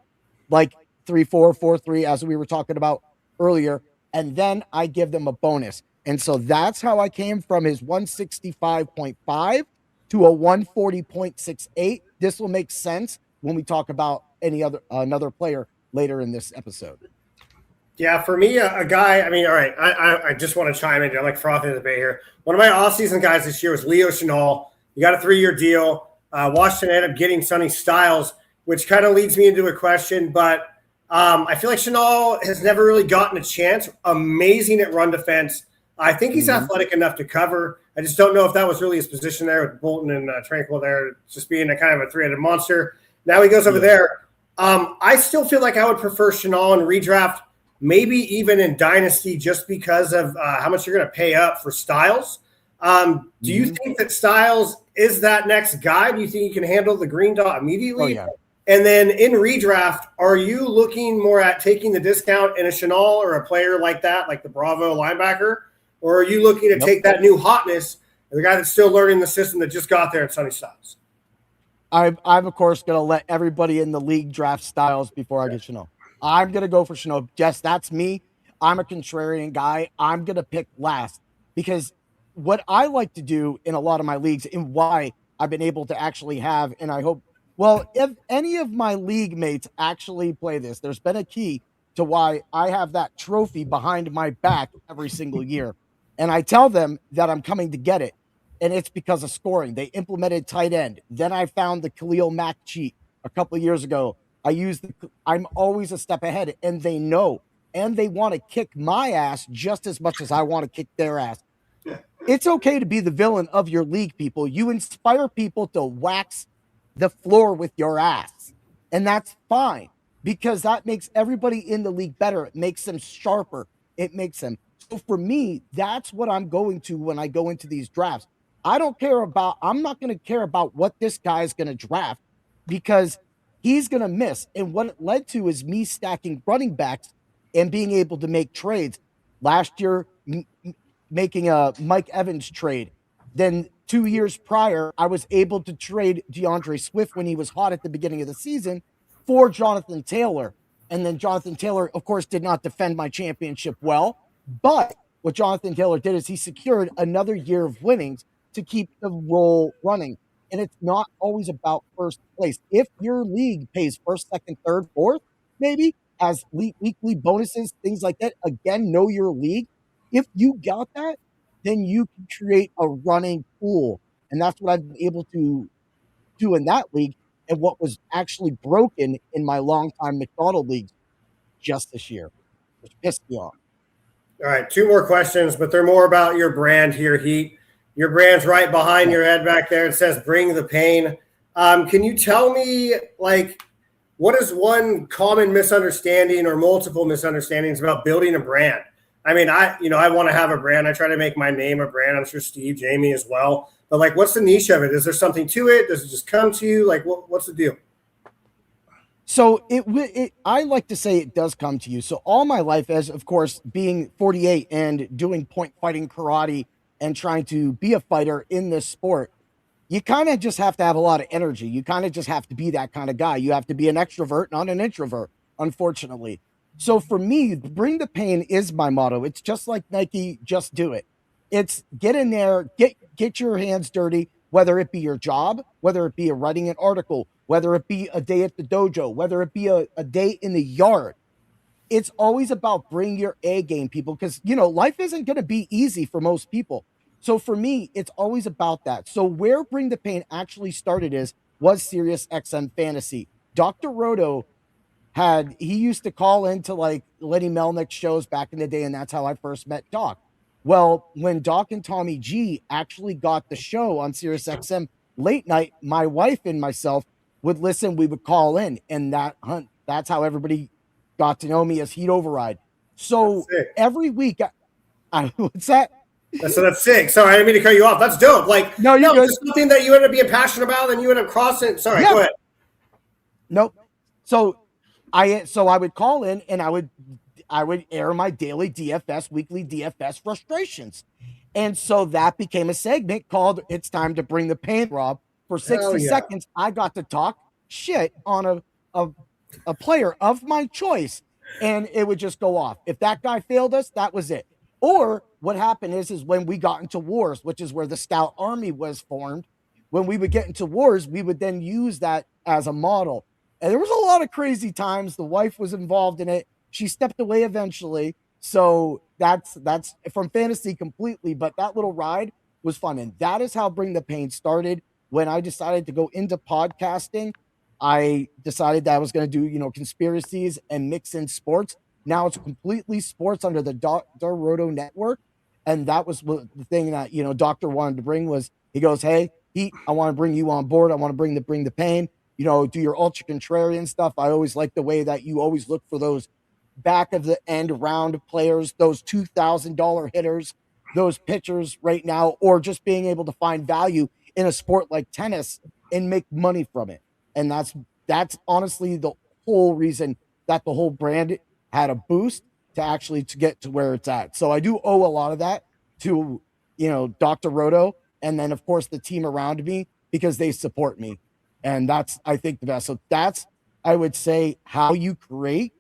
like 3-4, 4-3, as we were talking about earlier, and then I give them a bonus. And so that's how I came from his 165.5 to a 140.68. This will make sense when we talk about another player later in this episode. Yeah, for me, a guy, I mean, all right, I just want to chime in. I like frothing the debate here. One of my off-season guys this year was Leo Chenal. He got a 3-year deal. Washington ended up getting Sonny Styles, which kind of leads me into a question, but I feel like Chenal has never really gotten a chance. Amazing at run defense. I think he's athletic enough to cover. I just don't know if that was really his position there with Bolton and Tranquil there, just being a kind of a 3-headed monster. Now he goes over there. I still feel like I would prefer Chenal in redraft, maybe even in Dynasty, just because of how much you're going to pay up for Styles. Do you think that Styles is that next guy? Do you think he can handle the green dot immediately? Oh, yeah. And then in redraft, are you looking more at taking the discount in a Chenal or a player like that, like the Bravo linebacker? Or are you looking to take that new hotness, the guy that's still learning the system that just got there at Sonny Styles? I'm of course going to let everybody in the league draft Styles before I get Chenal. I'm going to go for Chenal. Jess, that's me. I'm a contrarian guy. I'm going to pick last because what I like to do in a lot of my leagues and why I've been able to actually have, and I hope, well, if any of my league mates actually play this, there's been a key to why I have that trophy behind my back every single year. And I tell them that I'm coming to get it. and it's because of scoring. They implemented tight end. Then I found the Khalil Mack cheat a couple of years ago. I'm always a step ahead, and they know, and they want to kick my ass just as much as I want to kick their ass. It's okay to be the villain of your league, people. You inspire people to wax the floor with your ass, and that's fine because that makes everybody in the league better. It makes them sharper. It makes them. So for me, that's what I'm going to when I go into these drafts. I'm not going to care about what this guy is going to draft because he's going to miss. And what it led to is me stacking running backs and being able to make trades. Last year, making a Mike Evans trade. Then 2 years prior, I was able to trade DeAndre Swift when he was hot at the beginning of the season for Jonathan Taylor. And then Jonathan Taylor, of course, did not defend my championship well. But what Jonathan Taylor did is he secured another year of winnings to keep the roll running. And it's not always about first place. If your league pays first, second, third, fourth, maybe has weekly bonuses, things like that, again, know your league. If you got that, then you can create a running pool. And that's what I've been able to do in that league and what was actually broken in my longtime McDonald leagues just this year, which pissed me off. All right, 2 more questions, but they're more about your brand here, Heat. Your brand's right behind your head back there. It says "Bring the Pain." Can you tell me, like, what is one common misunderstanding or multiple misunderstandings about building a brand? I mean, I want to have a brand. I try to make my name a brand. I'm sure Steve, Jamie as well. But like, what's the niche of it? Is there something to it? Does it just come to you? Like, what's the deal? So I like to say it does come to you. So all my life, as of course being 48 and doing point fighting karate and trying to be a fighter in this sport, you kind of just have to have a lot of energy. You kind of just have to be that kind of guy. You have to be an extrovert, not an introvert, unfortunately. So for me, bring the pain is my motto. It's just like Nike, just do it. It's get in there, get your hands dirty, whether it be your job, whether it be writing an article, whether it be a day at the dojo, whether it be a day in the yard. It's always about bring your A game, people, because, life isn't going to be easy for most people. So for me, it's always about that. So where Bring the Pain actually started was Sirius XM Fantasy. Dr. Roto he used to call into like Lenny Melnick shows back in the day, and that's how I first met Doc. Well, when Doc and Tommy G actually got the show on Sirius XM late night, my wife and myself would listen. We would call in, and that's how everybody got to know me as Heat Override. So every week, what's that? That's sick. Sorry, I didn't mean to cut you off. That's dope. Like, no, it's something that you end up being passionate about, and you end up crossing. Sorry, go ahead. Nope. So I would call in, and I would air my daily weekly DFS frustrations. And so that became a segment called "It's Time to Bring the Pain," Rob. For 60 seconds, I got to talk shit on a player of my choice, and it would just go off. If that guy failed us, that was it. Or what happened is when we got into wars, which is where the Scout Army was formed, when we would get into wars, we would then use that as a model. And there was a lot of crazy times. The wife was involved in it. She stepped away eventually. So that's from fantasy completely. But that little ride was fun. And that is how Bring the Pain started. When I decided to go into podcasting, I decided that I was going to do, conspiracies and mix in sports. Now it's completely sports under the Dr. Roto network. And that was the thing that, Doctor wanted to bring was, he goes, "Hey, Heat, I want to bring you on board. I want to bring the pain. Do your ultra contrarian stuff. I always like the way that you always look for those back of the end round players, those $2,000 hitters, those pitchers right now, or just being able to find value in a sport like tennis and make money from it." And that's honestly the whole reason that the whole brand had a boost to get to where it's at. So I do owe a lot of that to, Dr. Roto, and then of course the team around me, because they support me. And that's, I think, the best. So that's, I would say, how you create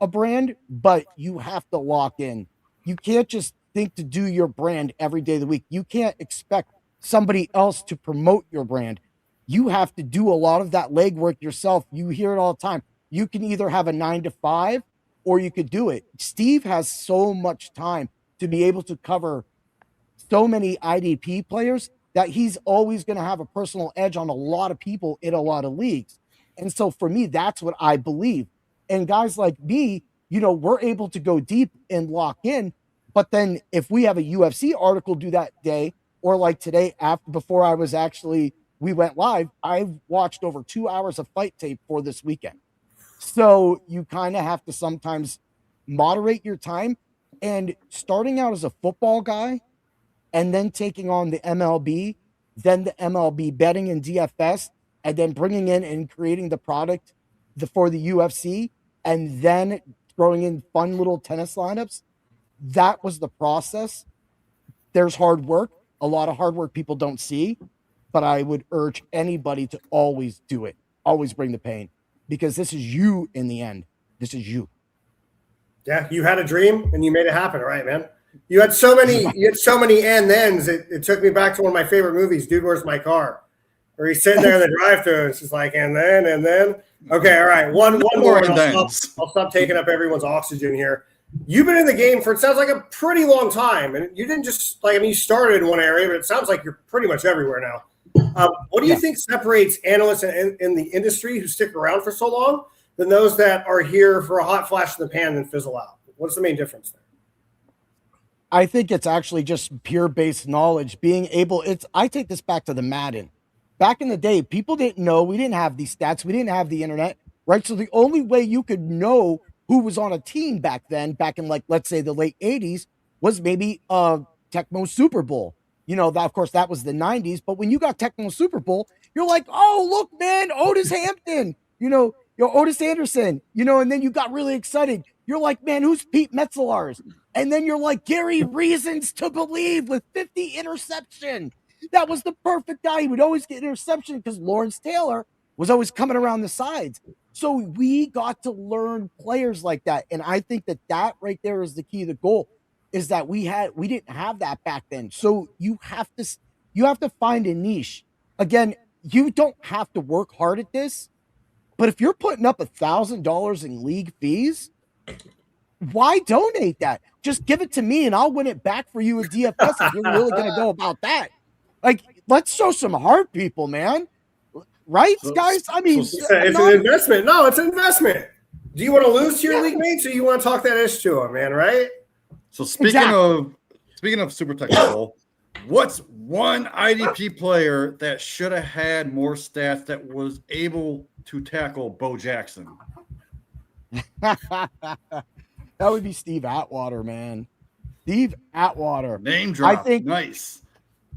a brand, but you have to lock in. You can't just think to do your brand every day of the week. You can't expect somebody else to promote your brand. You have to do a lot of that legwork yourself. You hear it all the time. You can either have a 9 to 5 or you could do it. Steve has so much time to be able to cover so many IDP players that he's always going to have a personal edge on a lot of people in a lot of leagues. And so for me, that's what I believe. And guys like me, we're able to go deep and lock in. But then if we have a UFC article due that day, or like today, before we went live, I've watched over 2 hours of fight tape for this weekend. So you kind of have to sometimes moderate your time. And starting out as a football guy and then taking on the MLB, then the MLB betting and DFS, and then bringing in and creating the product for the UFC, and then throwing in fun little tennis lineups, that was the process. There's hard work. A lot of hard work people don't see, but I would urge anybody to always do it. Always bring the pain, because this is you in the end. This is you. Yeah, you had a dream and you made it happen, right, man? You had so many and thens. It took me back to one of my favorite movies, Dude, Where's My Car? Where he's sitting there in the drive-thru and it's just like, and then. Okay, all right. One more and I'll stop taking up everyone's oxygen here. You've been in the game for, it sounds like, a pretty long time. And you didn't just, you started in one area, but it sounds like you're pretty much everywhere now. What do you think separates analysts in the industry who stick around for so long than those that are here for a hot flash in the pan and fizzle out? What's the main difference there? I think it's actually just pure base knowledge. I take this back to the Madden. Back in the day, people didn't know. We didn't have these stats. We didn't have the internet, right? So the only way you could know who was on a team back then, back in let's say the late 80s, was maybe Tecmo Super Bowl. Of course, that was the 90s. But when you got Tecmo Super Bowl, you're like, oh, look, man, Otis Hampton, Otis Anderson, and then you got really excited. You're like, man, who's Pete Metzelaars? And then you're like, Gary Reasons to Believe with 50 interception. That was the perfect guy. He would always get interception because Lawrence Taylor was always coming around the sides. So we got to learn players like that. And I think that right there is the key. The goal is that we didn't have that back then. So you have to find a niche. Again, you don't have to work hard at this, but if you're putting up $1,000 in league fees, why donate that? Just give it to me and I'll win it back for you in DFS if you're really going to go about that. Let's show some heart, people, man. Right, guys? I mean, it's an investment. No, it's an investment. Do you want to lose to your league mates, or you want to talk that ish to them, man? Right. So speaking of super technical, what's one IDP player that should have had more stats that was able to tackle Bo Jackson? That would be Steve Atwater, man. Steve Atwater. Name drop. Nice.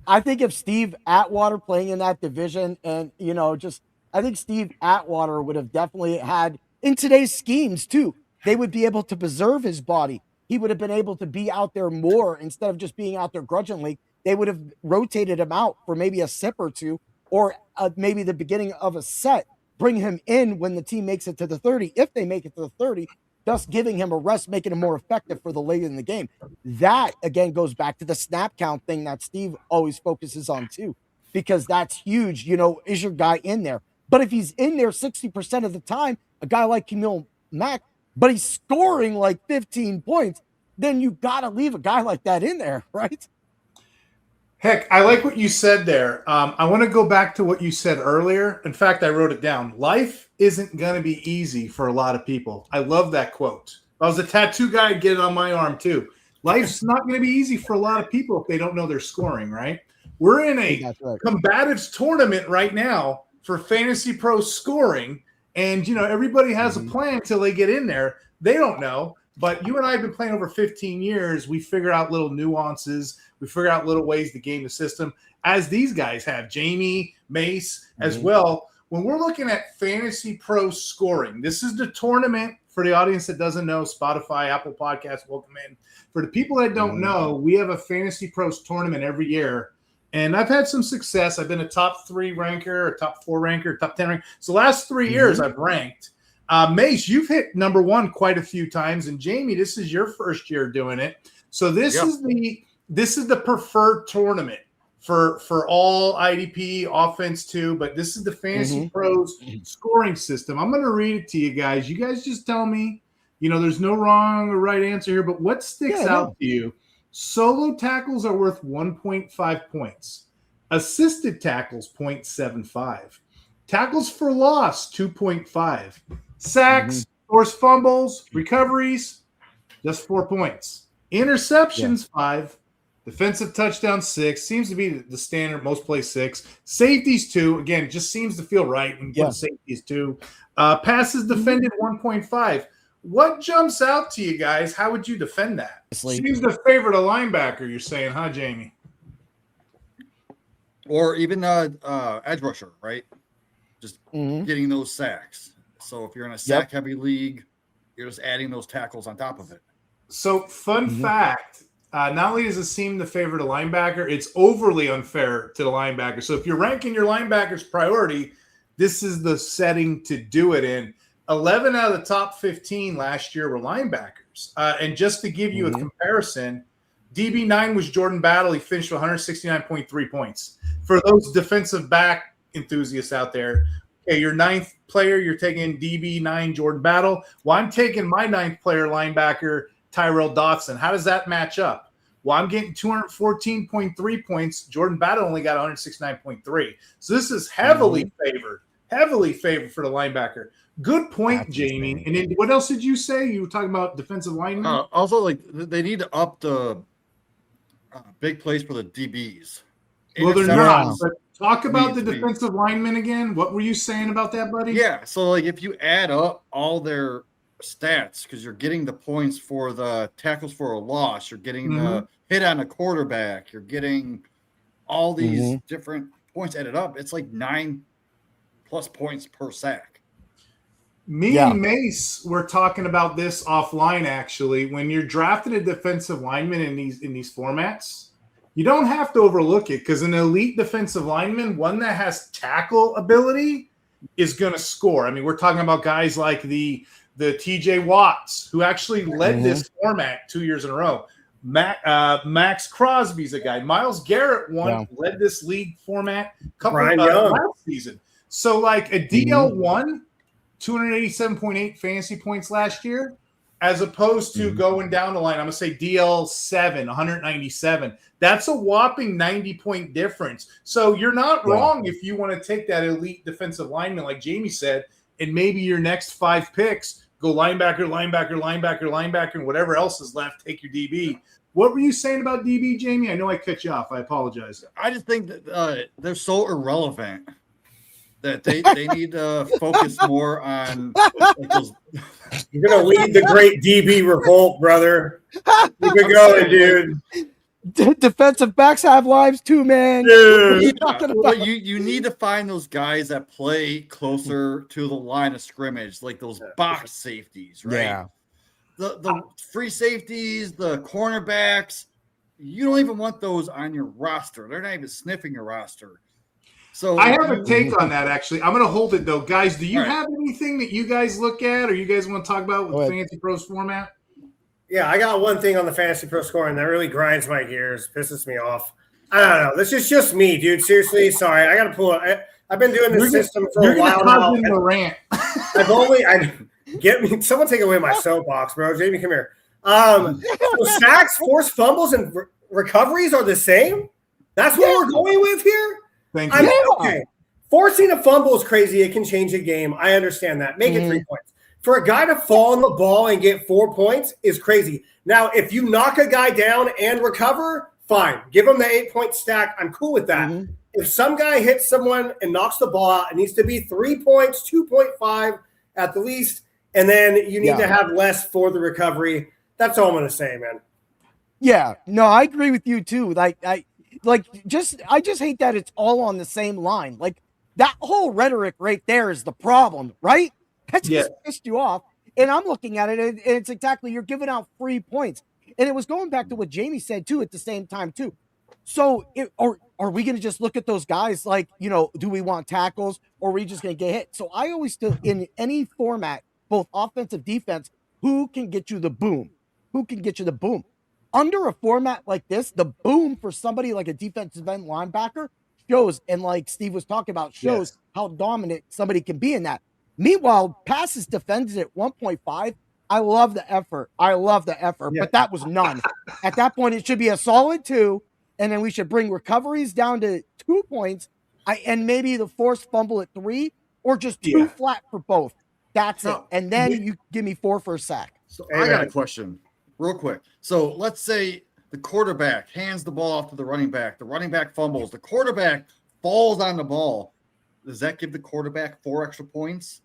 I think if Steve Atwater playing in that division and, I think Steve Atwater would have definitely had, in today's schemes too, they would be able to preserve his body. He would have been able to be out there more instead of just being out there grudgingly. They would have rotated him out for maybe a sip or two, or maybe the beginning of a set, bring him in when the team makes it to the 30, if they make it to the 30, thus giving him a rest, making him more effective for the late in the game. That, again, goes back to the snap count thing that Steve always focuses on, too, because that's huge. Is your guy in there? But if he's in there 60% of the time, a guy like Khalil Mack, but he's scoring like 15 points, then you got to leave a guy like that in there, right? Heck, I like what you said there. I want to go back to what you said earlier. In fact, I wrote it down. Life isn't going to be easy for a lot of people. I love that quote. If I was a tattoo guy, I'd get it on my arm too. Life's not going to be easy for a lot of people if they don't know they're scoring, right? We're in a combatives tournament right now for Fantasy Pro scoring, and everybody has a plan until they get in there. They don't know. But you and I have been playing over 15 years. We figure out little nuances. We figure out little ways to game the system, as these guys have, Jamie, Mace, as well. When we're looking at Fantasy Pro scoring, this is the tournament for the audience that doesn't know. Spotify, Apple Podcasts, welcome in. For the people that don't know, we have a Fantasy Pros tournament every year. And I've had some success. I've been a top 3 ranker, a top 4 ranker, top 10 ranker. So the last 3 years I've ranked. Mace, you've hit number 1 quite a few times, and Jamie, this is your first year doing it. So this is the preferred tournament for all IDP offense too. But this is the Fantasy Pros scoring system. I'm going to read it to you guys. You guys just tell me. There's no wrong or right answer here, but what sticks out to you? Solo tackles are worth 1.5 points. Assisted tackles, 0.75. Tackles for loss, 2.5. Sacks, forced fumbles, recoveries, just 4 points. Interceptions, 5. Defensive touchdown, 6. Seems to be the standard. Most play 6. Safeties, 2. Again, just seems to feel right when you put safeties, 2. Passes defended, 1.5. What jumps out to you guys? How would you defend that? Seems to favor the linebacker, you're saying, huh, Jamie? Or even edge rusher, right? Just getting those sacks. So if you're in a sack-heavy league, you're just adding those tackles on top of it. So, fun fact, not only does it seem to favor the linebacker, it's overly unfair to the linebacker. So if you're ranking your linebackers priority, this is the setting to do it in. 11 out of the top 15 last year were linebackers. And just to give you a comparison, DB9 was Jordan Battle. He finished with 169.3 points. For those defensive back enthusiasts out there, okay, your 9th player, you're taking DB9 Jordan Battle. Well, I'm taking my 9th player linebacker, Tyrell Dotson. How does that match up? Well, I'm getting 214.3 points. Jordan Battle only got 169.3. So this is heavily favored for the linebacker. Good point, Jamie. And then what else did you say? You were talking about defensive linemen? Also, like they need to up the big plays for the DBs. Well, they're not. But talk about the defensive linemen again. What were you saying about that, buddy? Yeah. So, like, if you add up all their stats, because you're getting the points for the tackles for a loss, you're getting the hit on a quarterback, you're getting all these different points added up. It's like 9+ points per sack. Me and Mace were talking about this offline, actually. When you're drafting a defensive lineman in these formats, you don't have to overlook it, because an elite defensive lineman, one that has tackle ability, is going to score. I mean, we're talking about guys like the TJ Watts, who actually led this format 2 years in a row. Max Crosby's a guy. Miles Garrett led this league format last season. So, like, a DL1, 287.8 fantasy points last year, as opposed to going down the line, I'm going to say DL7, 197. That's a whopping 90-point difference. So you're not wrong if you want to take that elite defensive lineman, like Jamie said, and maybe your next 5 picks go linebacker, and whatever else is left, take your DB. What were you saying about DB, Jamie? I know I cut you off. I apologize. I just think that they're so irrelevant that they need to focus more on like those. You're going to lead the great DB revolt, brother. Keep it going, dude. Defensive backs have lives too, man. Dude. Well, you need to find those guys that play closer to the line of scrimmage, like those box safeties, right? Yeah. The free safeties, the cornerbacks, you don't even want those on your roster. They're not even sniffing your roster. So I have a take on that, actually. I'm going to hold it, though. Guys, do you have anything that you guys look at or you guys want to talk about with the Fantasy Pros format? Yeah, I got one thing on the Fantasy Pro scoring that really grinds my gears, pisses me off. I don't know. This is just me, dude. Seriously, sorry. I got to pull it. I've been doing this system for a while now. The rant. Get me. Someone take away my soapbox, bro. Jamie, come here. So sacks, forced fumbles, and recoveries are the same. That's what we're going with here. Thank you. Okay. Forcing a fumble is crazy. It can change a game. I understand that. Make it 3 points. For a guy to fall on the ball and get 4 points is crazy. Now, if you knock a guy down and recover, fine. Give him the 8-point stack. I'm cool with that. If some guy hits someone and knocks the ball out, it needs to be 3 points, 2.5 at the least. And then you need to have less for the recovery. That's all I'm going to say, man. Yeah. No, I agree with you too. I just hate that it's all on the same line. Like, that whole rhetoric right there is the problem, right? That just pissed you off. And I'm looking at it, and it's exactly, you're giving out free points. And it was going back to what Jamie said too at the same time too. So are we going to just look at those guys like, do we want tackles, or are we just going to get hit? So I always do, in any format, both offensive, defense, who can get you the boom? Who can get you the boom? Under a format like this, the boom for somebody like a defensive end linebacker shows, and like Steve was talking about, shows how dominant somebody can be in that. Meanwhile, passes defended at 1.5. I love the effort. But that was none. At that point, it should be a solid 2. and then we should bring recoveries down to 2 points, and maybe the forced fumble at 3, or just 2 flat for both. That's it. And then you give me 4 for a sack. So I got a question real quick. So let's say the quarterback hands the ball off to the running back fumbles, the quarterback falls on the ball. Does that give the quarterback 4 extra points?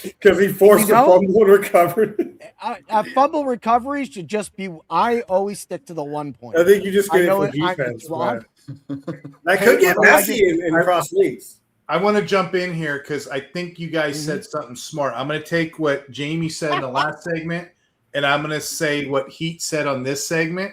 Because he forced a fumble and recovered. A fumble recovery should just be. I always stick to the 1 point. I think you just get it for defense. That could get messy in cross leagues. I want to jump in here because I think you guys said something smart. I'm going to take what Jamie said in the last segment, and I'm going to say what Heat said on this segment.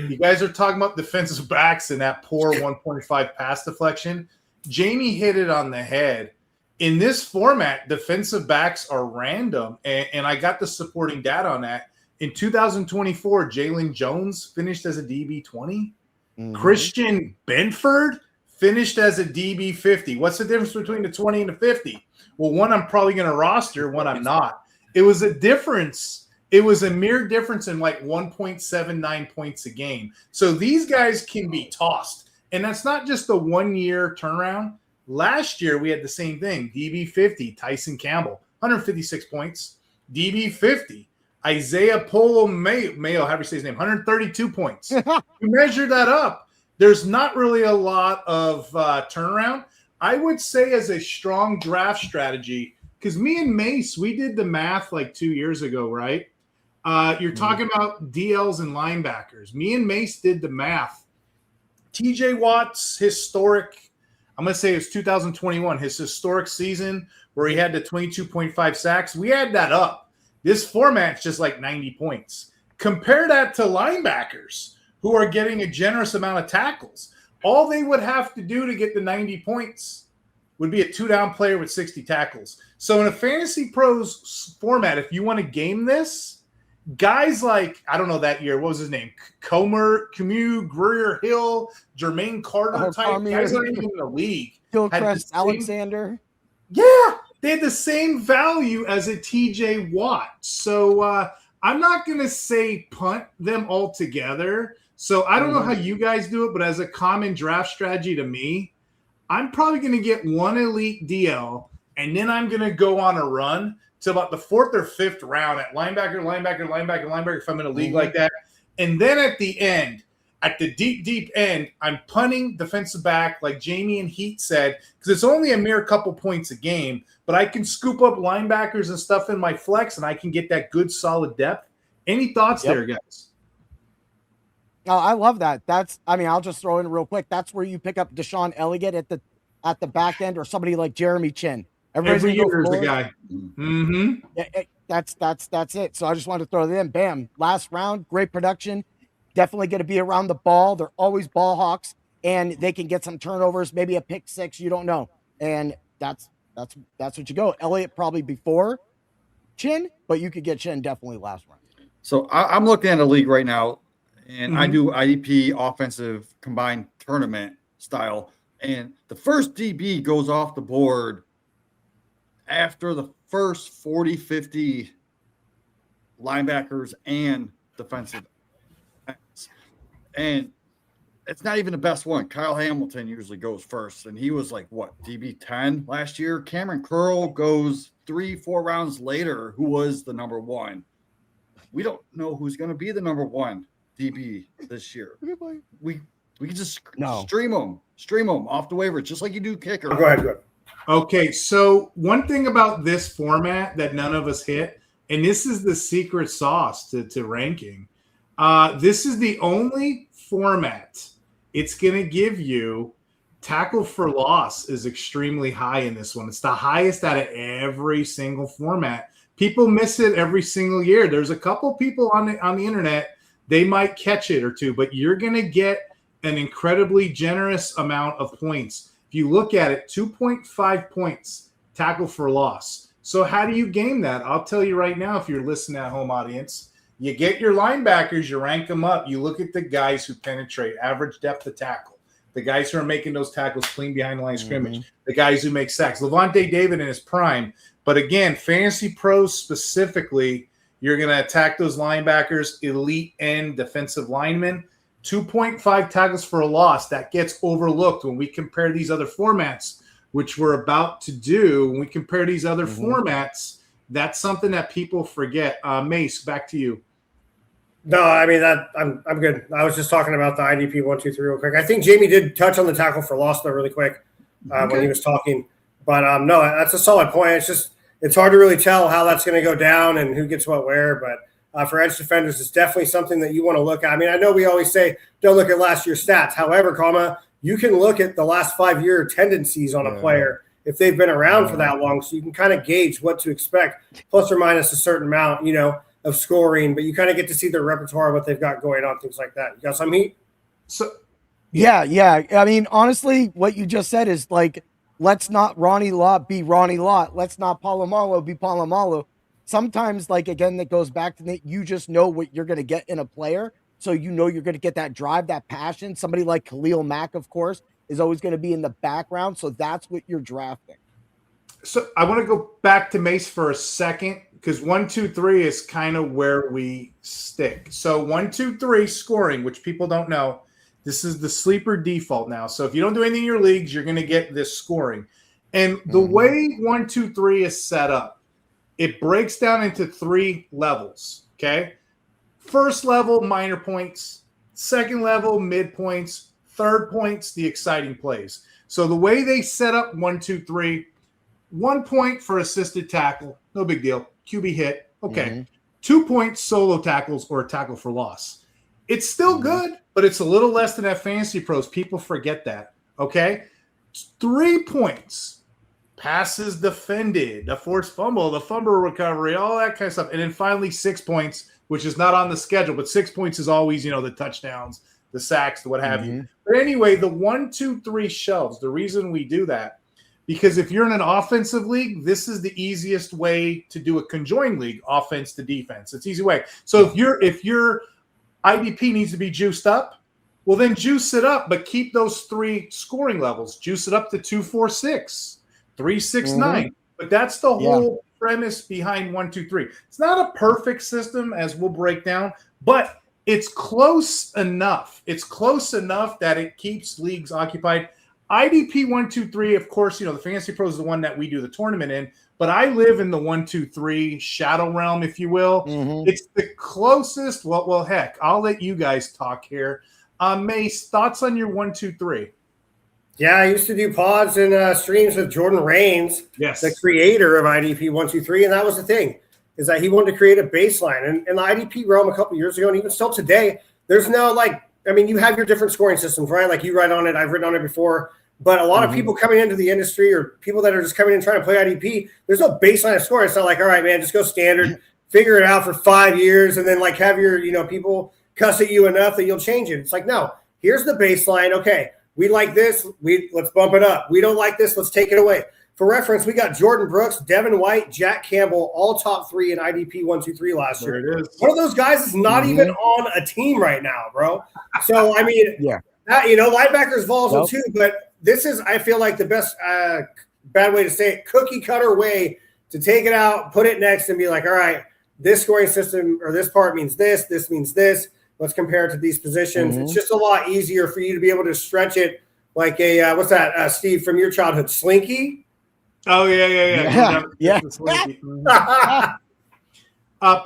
You guys are talking about defensive backs and that poor 1.5 pass deflection. Jamie hit it on the head. In this format, defensive backs are random, and I got the supporting data on that. In 2024, Jalen Jones finished as a DB 20. Christian Benford finished as a DB 50. What's the difference between the 20 and the 50? Well, one I'm probably going to roster, one I'm not. It was a difference. It was a mere difference in like 1.79 points a game. So these guys can be tossed. And that's not just a 1 year turnaround. Last year, we had the same thing. DB 50, Tyson Campbell, 156 points. DB 50, Isaiah Polo Mayo, however you say his name, 132 points. You measure that up. There's not really a lot of turnaround. I would say as a strong draft strategy, because me and Mace, we did the math like 2 years ago, right? You're talking about DLs and linebackers. Me and Mace did the math. TJ Watt's historic, I'm going to say it's 2021, his historic season where he had the 22.5 sacks. We add that up. This format's just like 90 points. Compare that to linebackers who are getting a generous amount of tackles. All they would have to do to get the 90 points would be a 2-down player with 60 tackles. So in a Fantasy Pros format, if you want to game this, guys like, I don't know that year, what was his name? Camus, Greer Hill, Jermaine Carter type guys aren't even in the league. Hillcrest Alexander. Yeah, they had the same value as a TJ Watt. So I'm not going to say punt them all together. So I don't know how you guys do it, but as a common draft strategy to me, I'm probably going to get one elite DL, and then I'm going to go on a run to about the 4th or 5th round at linebacker, if I'm in a league like that. And then at the end, at the deep end, I'm punting defensive back like Jamie and Heat said, because it's only a mere couple points a game, but I can scoop up linebackers and stuff in my flex, and I can get that good solid depth. Any thoughts there, guys? Oh, I love that. I'll just throw in real quick. That's where you pick up Deshaun Elliott at the back end, or somebody like Jeremy Chin. Every year is the guy. Yeah, that's it. So I just wanted to throw that in. Bam. Last round, great production. Definitely going to be around the ball. They're always ball hawks, and they can get some turnovers, maybe a pick 6. You don't know, and that's what you go. Elliott probably before Chin, but you could get Chin definitely last round. So I'm looking at a league right now, and I do IDP offensive combined tournament style, and the first DB goes off the board after the first 40, 50 linebackers and defensive ends. And it's not even the best one. Kyle Hamilton usually goes first, and he was like, what, DB 10 last year? Cameron Curl goes 3-4 rounds later, who was the number 1. We don't know who's going to be the number 1 DB this year. We can just stream them off the waiver, just like you do kicker. Go ahead. Okay, so one thing about this format that none of us hit, and this is the secret sauce to ranking, this is the only format it's going to give you. Tackle for loss is extremely high in this one. It's the highest out of every single format. People miss it every single year. There's a couple people on the internet, they might catch it or two, but you're going to get an incredibly generous amount of points. If you look at it, 2.5 points tackle for loss. So how do you game that? I'll tell you right now, if you're listening at home audience, you get your linebackers, you rank them up. You look at the guys who penetrate, average depth of tackle, the guys who are making those tackles clean behind the line of scrimmage, the guys who make sacks. Levante David in his prime. But again, Fantasy Pros specifically, you're going to attack those linebackers, elite end defensive linemen. 2.5 tackles for a loss. That gets overlooked when we compare these other formats, which we're about to do. When we compare these other formats, that's something that people forget. Mace, back to you. No, I mean I'm good. I was just talking about the IDP 1, 2, 3 real quick. I think Jamie did touch on the tackle for loss though really quick when he was talking. But no, that's a solid point. It's hard to really tell how that's going to go down and who gets what where. But for edge defenders, it's definitely something that you want to look at. I mean, I know we always say don't look at last year's stats. However, you can look at the last 5-year tendencies on a player if they've been around for that long, so you can kind of gauge what to expect, plus or minus a certain amount, of scoring. But you kind of get to see their repertoire, what they've got going on, things like that. You got some heat? So, yeah. I mean, honestly, what you just said is like, let's not Ronnie Lott be Ronnie Lott. Let's not Polamalu be Polamalu. Sometimes, like, again, that goes back to that you just know what you're going to get in a player. So you know you're going to get that drive, that passion. Somebody like Khalil Mack, of course, is always going to be in the background. So that's what you're drafting. So I want to go back to Mace for a second because 1, 2, 3 is kind of where we stick. So 1, 2, 3 scoring, which people don't know, this is the sleeper default now. So if you don't do anything in your leagues, you're going to get this scoring. And the way 1, 2, 3 is set up, it breaks down into 3 levels. Okay. First level, minor points. Second level, mid points. Third points, the exciting plays. So the way they set up 1, 2, 3, 1 point for assisted tackle, no big deal. QB hit, okay. 2 points solo tackles or a tackle for loss. It's still good, but it's a little less than that fantasy pros. People forget that, okay? 3 points, passes defended, a forced fumble, the fumble recovery, all that kind of stuff. And then finally 6 points, which is not on the schedule, but 6 points is always, the touchdowns, the sacks, the what have you. But anyway, the 1, 2, 3 shelves, the reason we do that, because if you're in an offensive league, this is the easiest way to do a conjoined league, offense to defense. It's an easy way. So if your IDP needs to be juiced up, well, then juice it up, but keep those 3 scoring levels. Juice it up to 2, 4, 6, 3, 6, 9. But that's the whole premise behind 1, 2, 3. It's not a perfect system, as we'll break down, but it's close enough. It's close enough that it keeps leagues occupied. IDP 1, 2, 3, of course, the Fantasy Pros is the one that we do the tournament in, but I live in the 1, 2, 3 shadow realm, if you will. It's the closest. Well, heck, I'll let you guys talk here. Mace, thoughts on your 1, 2, 3? Yeah, I used to do pods and streams with Jordan Rains, the creator of IDP 1, 2, 3, and that was the thing, is that he wanted to create a baseline. And in the IDP realm a couple years ago, and even still today, there's no you have your different scoring systems, right? Like you write on it, I've written on it before. But a lot of people coming into the industry or people that are just coming in trying to play IDP, there's no baseline of scoring. It's not like, all right, man, just go standard, figure it out for 5 years, and then have your, people cuss at you enough that you'll change it. It's like, no, here's the baseline. Okay, we like this. Let's bump it up. We don't like this. Let's take it away. For reference, we got Jordan Brooks, Devin White, Jack Campbell, all top 3 in IDP 1, 2, 3 last year. There it is. One of those guys is not even on a team right now, bro. So, I mean, linebackers volatile too, but this is, I feel like, the best bad way to say it, cookie cutter way to take it out, put it next, and be like, all right, this scoring system or this part means this means this. Let's compare it to these positions. It's just a lot easier for you to be able to stretch it like a what's that, Steve, from your childhood, Slinky? Oh yeah.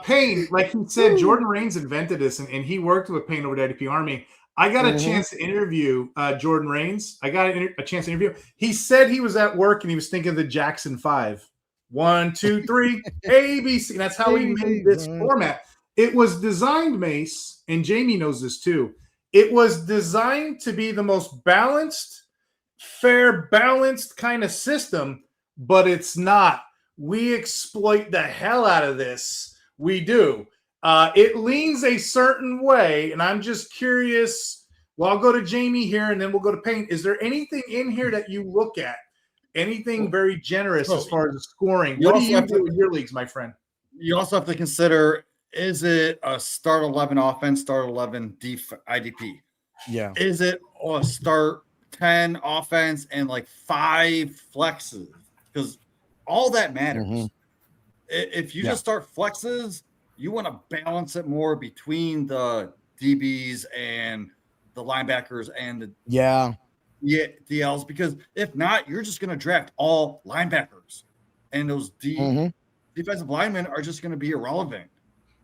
Payne, like he said, Jordan Rains invented this, and he worked with Payne over at IDP Army. I got a chance to interview Jordan Rains. I got a chance to interview. He said he was at work and he was thinking of the Jackson 5. 1, 2, 3, ABC. And that's how he made this format. It was designed, Mace, and Jamie knows this too. It was designed to be the most balanced, fair, balanced kind of system, but it's not. We exploit the hell out of this. We do. It leans a certain way, and I'm just curious. Well, I'll go to Jamie here, and then we'll go to Payne. Is there anything in here that you look at? Anything very generous as far as the scoring? What do you do in your leagues, my friend? You also have to consider, is it a start 11 offense, start 11 IDP? Yeah. Is it a start 10 offense and 5 flexes? Because all that matters. If you just start flexes, you want to balance it more between the DBs and the linebackers and the DLs, because if not, you're just going to draft all linebackers, and those defensive linemen are just going to be irrelevant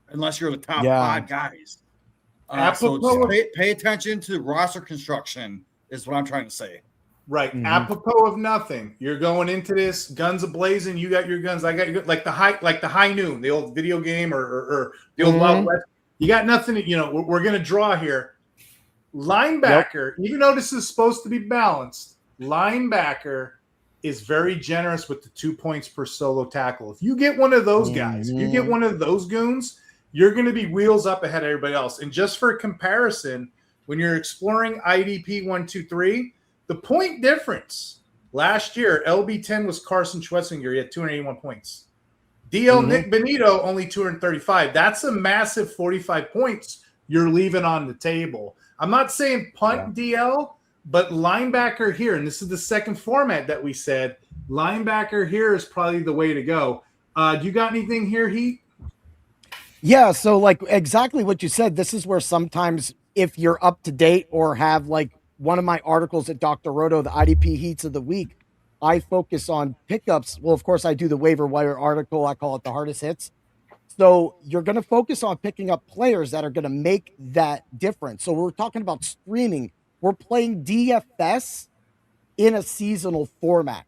unless you're the top 5 guys. So just pay attention to roster construction is what I'm trying to say. Right. Apropos of nothing, you're going into this guns a-blazing. You got your guns. I got your, like the high noon, the old video game or the old Wild West. You got nothing. We're going to draw here. Linebacker, even though this is supposed to be balanced, linebacker is very generous with the 2 points per solo tackle. If you get one of those guys, if you get one of those goons, you're going to be wheels up ahead of everybody else. And just for comparison, when you're exploring IDP 1, 2, 3, the point difference last year, LB10 was Carson Schwetzinger. He had 281 points. DL Nick Benito, only 235. That's a massive 45 points you're leaving on the table. I'm not saying punt DL, but linebacker here, and this is the second format that we said, linebacker here is probably the way to go. Do you got anything here, Heat? Yeah, so like exactly what you said, this is where sometimes if you're up to date or have like one of my articles at Dr. Roto, the IDP Heats of the Week, I focus on pickups. Well, of course, I do the waiver wire article. I call it the hardest hits. So you're going to focus on picking up players that are going to make that difference. So we're talking about streaming. We're playing DFS in a seasonal format.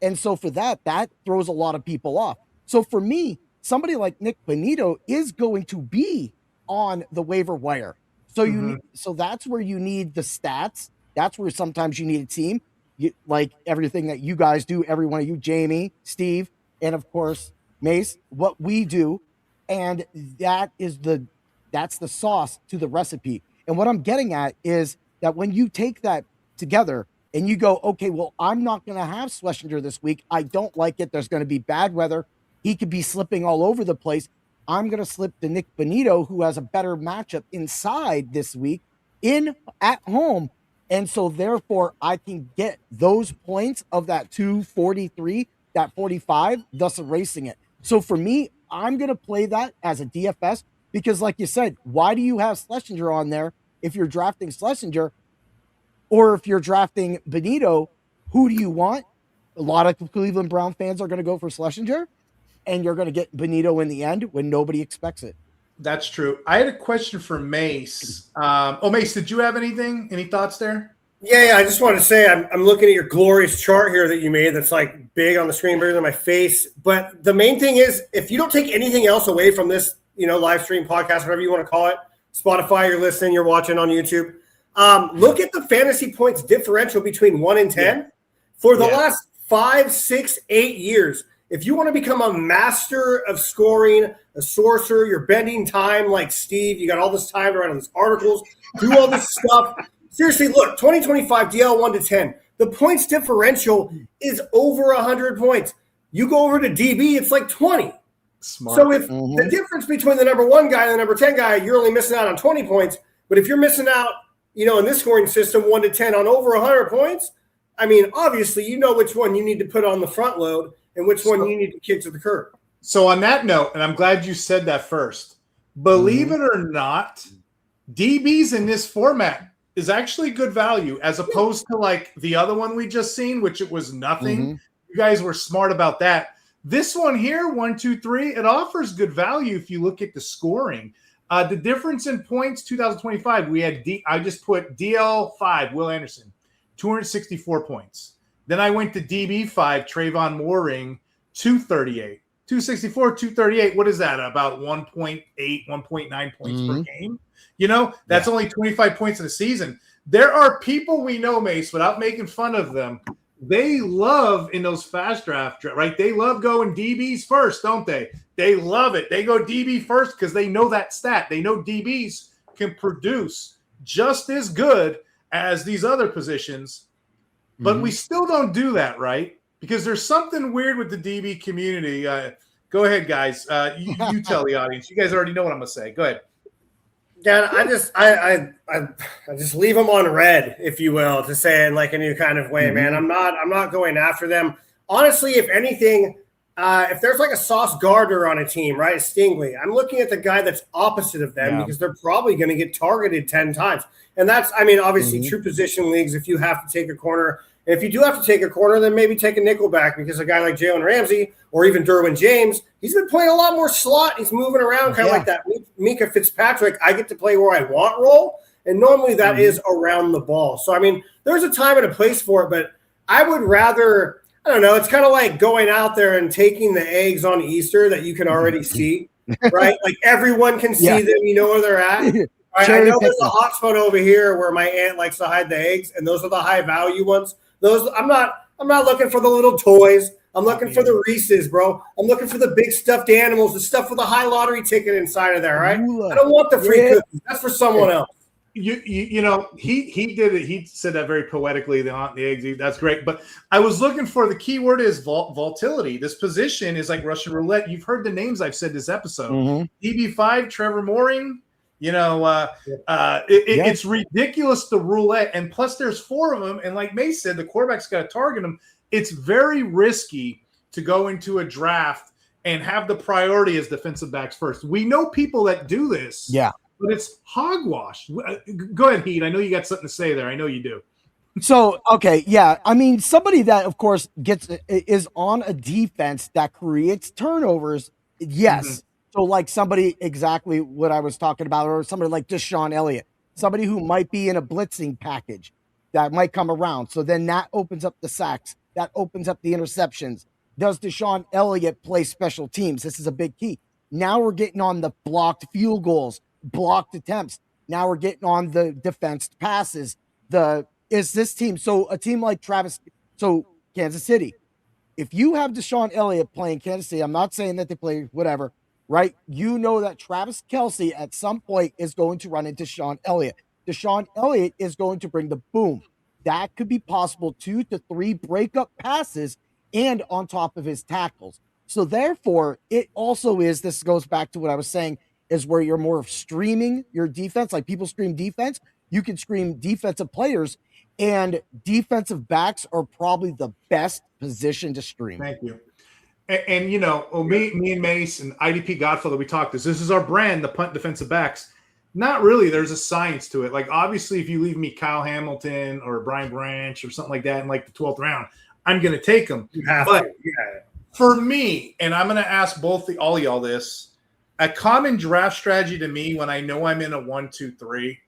And so for that throws a lot of people off. So for me, somebody like Nick Benito is going to be on the waiver wire. So you need, so that's where you need the stats. That's where sometimes you need a team, like everything that you guys do, every one of you, Jamie, Steve, and of course, Mace, what we do. And that's the sauce to the recipe. And what I'm getting at is that when you take that together and you go, okay, well, I'm not going to have Schlesinger this week. I don't like it. There's going to be bad weather. He could be slipping all over the place. I'm going to slip to Nick Benito, who has a better matchup inside this week at home. And so therefore I can get those points of that 243, that 45, thus erasing it. So for me, I'm going to play that as a DFS because like you said, why do you have Schlesinger on there if you're drafting Schlesinger? Or if you're drafting Benito, who do you want? A lot of Cleveland Brown fans are going to go for Schlesinger, and you're going to get Benito in the end when nobody expects it. That's true. I had a question for Mace. Mace, did you have anything? Any thoughts there? Yeah. I just wanted to say I'm looking at your glorious chart here that you made that's like big on the screen, bigger than my face. But the main thing is, if you don't take anything else away from this, live stream podcast, whatever you want to call it, Spotify, you're listening, you're watching on YouTube, look at the fantasy points differential between 1 and 10 for the last 5, 6, 8 years. If you want to become a master of scoring, a sorcerer, you're bending time like Steve, you got all this time to write on these articles, do all this stuff. Seriously, look, 2025 DL 1 to 10. The points differential is over 100 points. You go over to DB, it's like 20. Smart. So if the difference between the number 1 guy and the number 10 guy, you're only missing out on 20 points. But if you're missing out, in this scoring system, 1 to 10 on over 100 points, I mean, obviously, you know which one you need to put on the front load and which one you need to kick to the curb. So on that note, and I'm glad you said that first, believe it or not, DBs in this format is actually good value as opposed to like the other one we just seen, which it was nothing. You guys were smart about that. This one here, 1, 2, 3, it offers good value if you look at the scoring. The difference in points, 2025, we had I just put DL5, Will Anderson, 264 points. Then I went to DB5, Trayvon Mooring, 238. 264, 238. What is that? About 1.8, 1.9 points per game. That's only 25 points in a season. There are people we know, Mace, without making fun of them. They love in those fast draft, right? They love going DBs first, don't they? They love it. They go DB first because they know that stat. They know DBs can produce just as good as these other positions. But we still don't do that, right? Because there's something weird with the DB community. Go ahead, guys. You tell the audience. You guys already know what I'm going to say. Go ahead. Yeah, I just leave them on red, if you will, to say in like a new kind of way, man. I'm not going after them. Honestly, if anything, if there's like a Sauce Gardner on a team, right, Stingley, I'm looking at the guy that's opposite of them because they're probably going to get targeted 10 times. And that's, I mean, obviously true position leagues, if you have to take a corner. And if you do have to take a corner, then maybe take a nickel back because a guy like Jalen Ramsey or even Derwin James, he's been playing a lot more slot. He's moving around kind of like that Mika Fitzpatrick. I get to play where I want role. And normally that is around the ball. So, I mean, there's a time and a place for it, but I would rather, I don't know, it's kind of like going out there and taking the eggs on Easter that you can already see, right? Like everyone can see them, you know where they're at. Right? I know there's a hot spot over here where my aunt likes to hide the eggs, and those are the high value ones. Those I'm not looking for the little toys. I'm looking for the Reese's, bro. I'm looking for the big stuffed animals, the stuff with a high lottery ticket inside of there, right? I don't want the free cookies. That's for someone else. You know, he did it. He said that very poetically. The aunt, the eggs. That's great. But I was looking for the key word is volatility. This position is like Russian roulette. You've heard the names I've said this episode. DB5, Trevor Mooring. You know, it's ridiculous, the roulette. And plus there's 4 of them. And like May said, the quarterback's got to target them. It's very risky to go into a draft and have the priority as defensive backs first. We know people that do this. Yeah. But it's hogwash. Go ahead, Heat. I know you got something to say there. I know you do. So, okay. Yeah. I mean, somebody that, of course, is on a defense that creates turnovers. Yes. So like somebody exactly what I was talking about, or somebody like Deshaun Elliott, somebody who might be in a blitzing package that might come around. So then that opens up the sacks. That opens up the interceptions. Does Deshaun Elliott play special teams? This is a big key. Now we're getting on the blocked field goals, blocked attempts. Now we're getting on the defense passes. Is this team, so a team like Kansas City, if you have Deshaun Elliott playing Kansas City, I'm not saying that they play whatever, right? You know that Travis Kelce at some point is going to run into Deshaun Elliott. Deshaun Elliott is going to bring the boom. That could be possible 2 to 3 breakup passes and on top of his tackles. So therefore, it also is, this goes back to what I was saying, is where you're more of streaming your defense. Like people stream defense, you can stream defensive players, and defensive backs are probably the best position to stream. Thank you. And you know, me and Mace and IDP Godfather, we talked this is our brand, the punt defensive backs. Not really. There's a science to it. Like obviously, if you leave me Kyle Hamilton or Brian Branch or something like that in like the 12th round, I'm going to take them. But for me, and I'm going to ask all y'all this, a common draft strategy to me when I know I'm in a 1, 2, 3,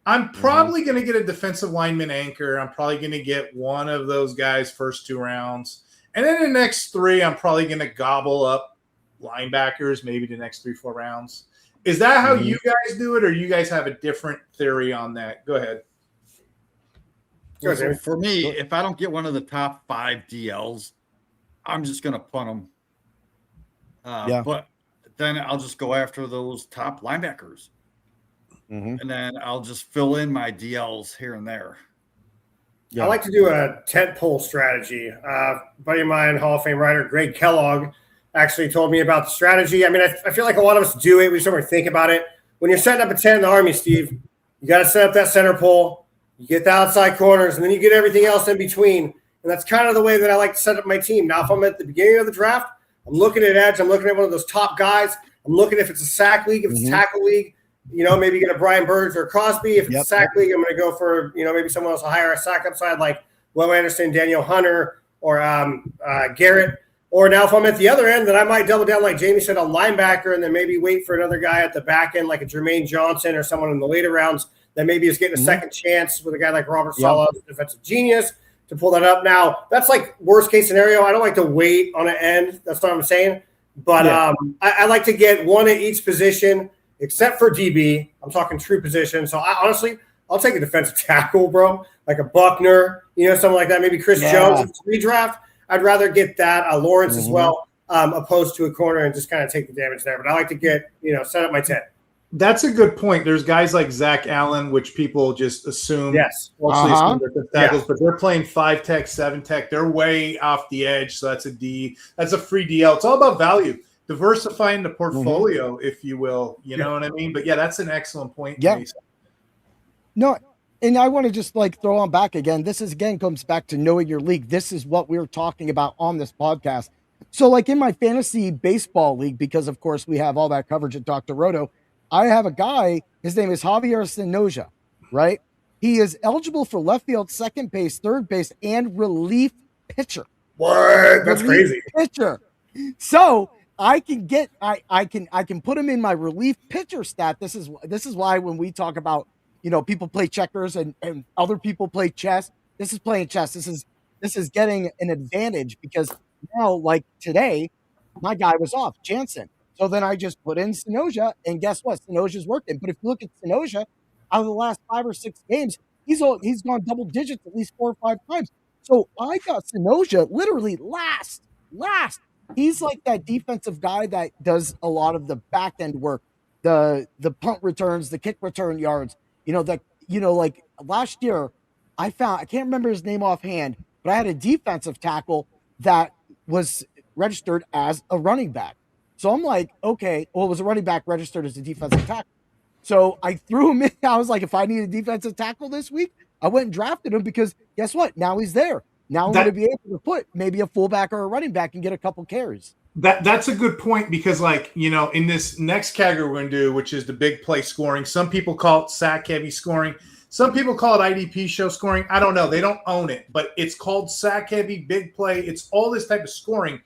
I'm probably going to get a defensive lineman anchor. I'm probably going to get one of those guys first 2 rounds. And then the next 3, I'm probably going to gobble up linebackers, maybe the next 3, 4 rounds. Is that how you guys do it, or you guys have a different theory on that? Go ahead. So for me, if I don't get one of the top 5 DLs, I'm just going to punt them. But then I'll just go after those top linebackers. And then I'll just fill in my DLs here and there. I like to do a tent pole strategy. Buddy of mine, Hall of Fame writer Greg Kellogg, actually told me about the strategy. I mean, I feel like a lot of us do it. We just don't really think about it. When you're setting up a tent in the Army, Steve, you got to set up that center pole. You get the outside corners, and then you get everything else in between. And that's kind of the way that I like to set up my team. Now, if I'm at the beginning of the draft, I'm looking at edge. I'm looking at one of those top guys. I'm looking if it's a sack league, if it's a tackle league. You know, maybe get a Brian Burns or a Crosby. If it's a sack league, I'm going to go for, you know, maybe someone else will hire a sack upside like Will Anderson, Daniel Hunter, or Garrett. Or now if I'm at the other end, then I might double down, like Jamie said, on linebacker, and then maybe wait for another guy at the back end, like a Jermaine Johnson or someone in the later rounds that maybe is getting a second chance with a guy like Robert Saleh, defensive genius, to pull that up. Now, that's like worst case scenario. I don't like to wait on an end. That's what I'm saying. But I like to get one at each position, except for DB. I'm talking true position. So I'll take a defensive tackle, bro, like a Buckner, you know, something like that. Maybe Chris Jones if it's redraft. I'd rather get that, Lawrence as well, opposed to a corner and just kind of take the damage there. But I like to get, you know, set up my tent. That's a good point. There's guys like Zach Allen, which people just assume. Tackles, but they're playing 5 tech, 7 tech. They're way off the edge. So that's a D. That's a free DL. It's all about value. Diversifying the portfolio, if you will. You know what I mean? But, that's an excellent point. Yeah. No, and I want to just like throw on back again. This is again comes back to knowing your league. This is what we're talking about on this podcast. So like in my fantasy baseball league, because of course we have all that coverage at Dr. Roto, I have a guy, his name is Javier Sinoja, right? He is eligible for left field, second base, third base, and relief pitcher. What? That's Relief crazy. pitcher. So I can put him in my relief pitcher stat. This is why when we talk about, people play checkers and other people play chess, this is playing chess. This is getting an advantage because now, like today, my guy was off, Jansen. So then I just put in Sinoja, and guess what? Sinoja's working. But if you look at Sinoja, out of the last 5 or 6 games, he's gone double digits at least 4 or 5 times. So I got Sinoja literally last. He's like that defensive guy that does a lot of the back end work, the punt returns, the kick return yards. Like last year, I can't remember his name offhand, but I had a defensive tackle that was registered as a running back. So I'm like, okay, well, it was a running back registered as a defensive tackle. So I threw him in. I was like, if I need a defensive tackle this week, I went and drafted him because guess what? Now he's there. Now I'm going to be able to put maybe a fullback or a running back and get a couple carries. That's a good point because, in this next category we're going to do, which is the big play scoring, some people call it sack heavy scoring. Some people call it IDP show scoring. I don't know. They don't own it, but it's called sack heavy, big play. It's all this type of scoring.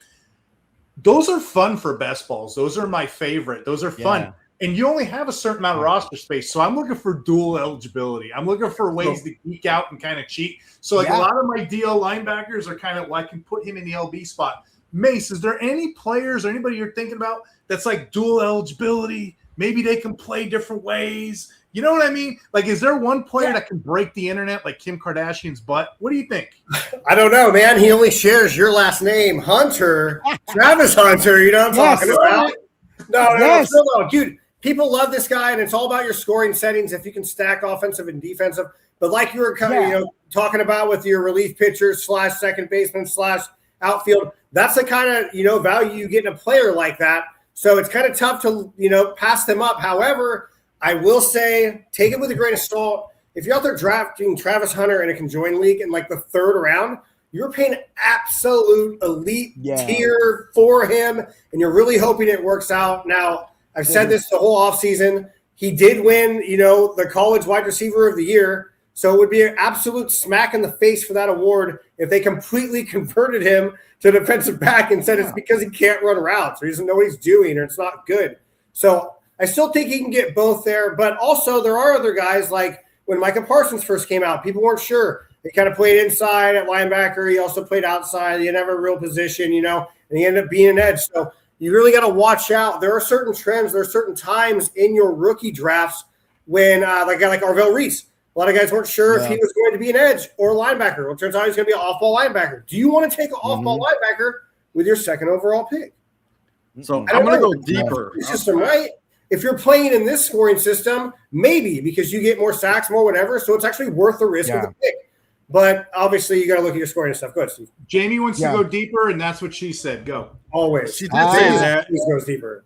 Those are fun for best balls. Those are my favorite. Those are fun. Yeah. And you only have a certain amount of roster space. So I'm looking for dual eligibility. I'm looking for ways to geek out and kind of cheat. So a lot of my DL linebackers are kind of, I can put him in the LB spot. Mace, is there any players or anybody you're thinking about that's like dual eligibility? Maybe they can play different ways. You know what I mean? Like, is there one player that can break the internet like Kim Kardashian's butt? What do you think? I don't know, man. He only shares your last name, Hunter. Travis Hunter, you know what I'm talking about? No, dude. People love this guy, and it's all about your scoring settings if you can stack offensive and defensive. But like you were kind of, talking about with your relief pitcher / second baseman / outfield, that's the kind of, value you get in a player like that. So it's kind of tough to, pass them up. However, I will say take it with a grain of salt. If you're out there drafting Travis Hunter in a conjoined league in like the 3rd round, you're paying absolute elite tier for him, and you're really hoping it works out. Now, I've said this the whole offseason. He did win, the college wide receiver of the year. So it would be an absolute smack in the face for that award if they completely converted him to defensive back and said it's because he can't run routes or he doesn't know what he's doing or it's not good. So I still think he can get both there. But also there are other guys like when Micah Parsons first came out, people weren't sure. He kind of played inside at linebacker. He also played outside. He didn't have a real position, and he ended up being an edge. So you really got to watch out. There are certain trends. There are certain times in your rookie drafts when like a guy like Arvell Reese, a lot of guys weren't sure if he was going to be an edge or a linebacker. Well, it turns out he's going to be an off-ball linebacker. Do you want to take an off-ball linebacker with your 2nd overall pick? So I'm going to go deeper. System, right? If you're playing in this scoring system, maybe because you get more sacks, more whatever. So it's actually worth the risk of the pick. But obviously, you got to look at your scoring and stuff. Go ahead, Steve. Jamie wants to go deeper, and that's what she said. Go. Always. She did say that. She goes deeper.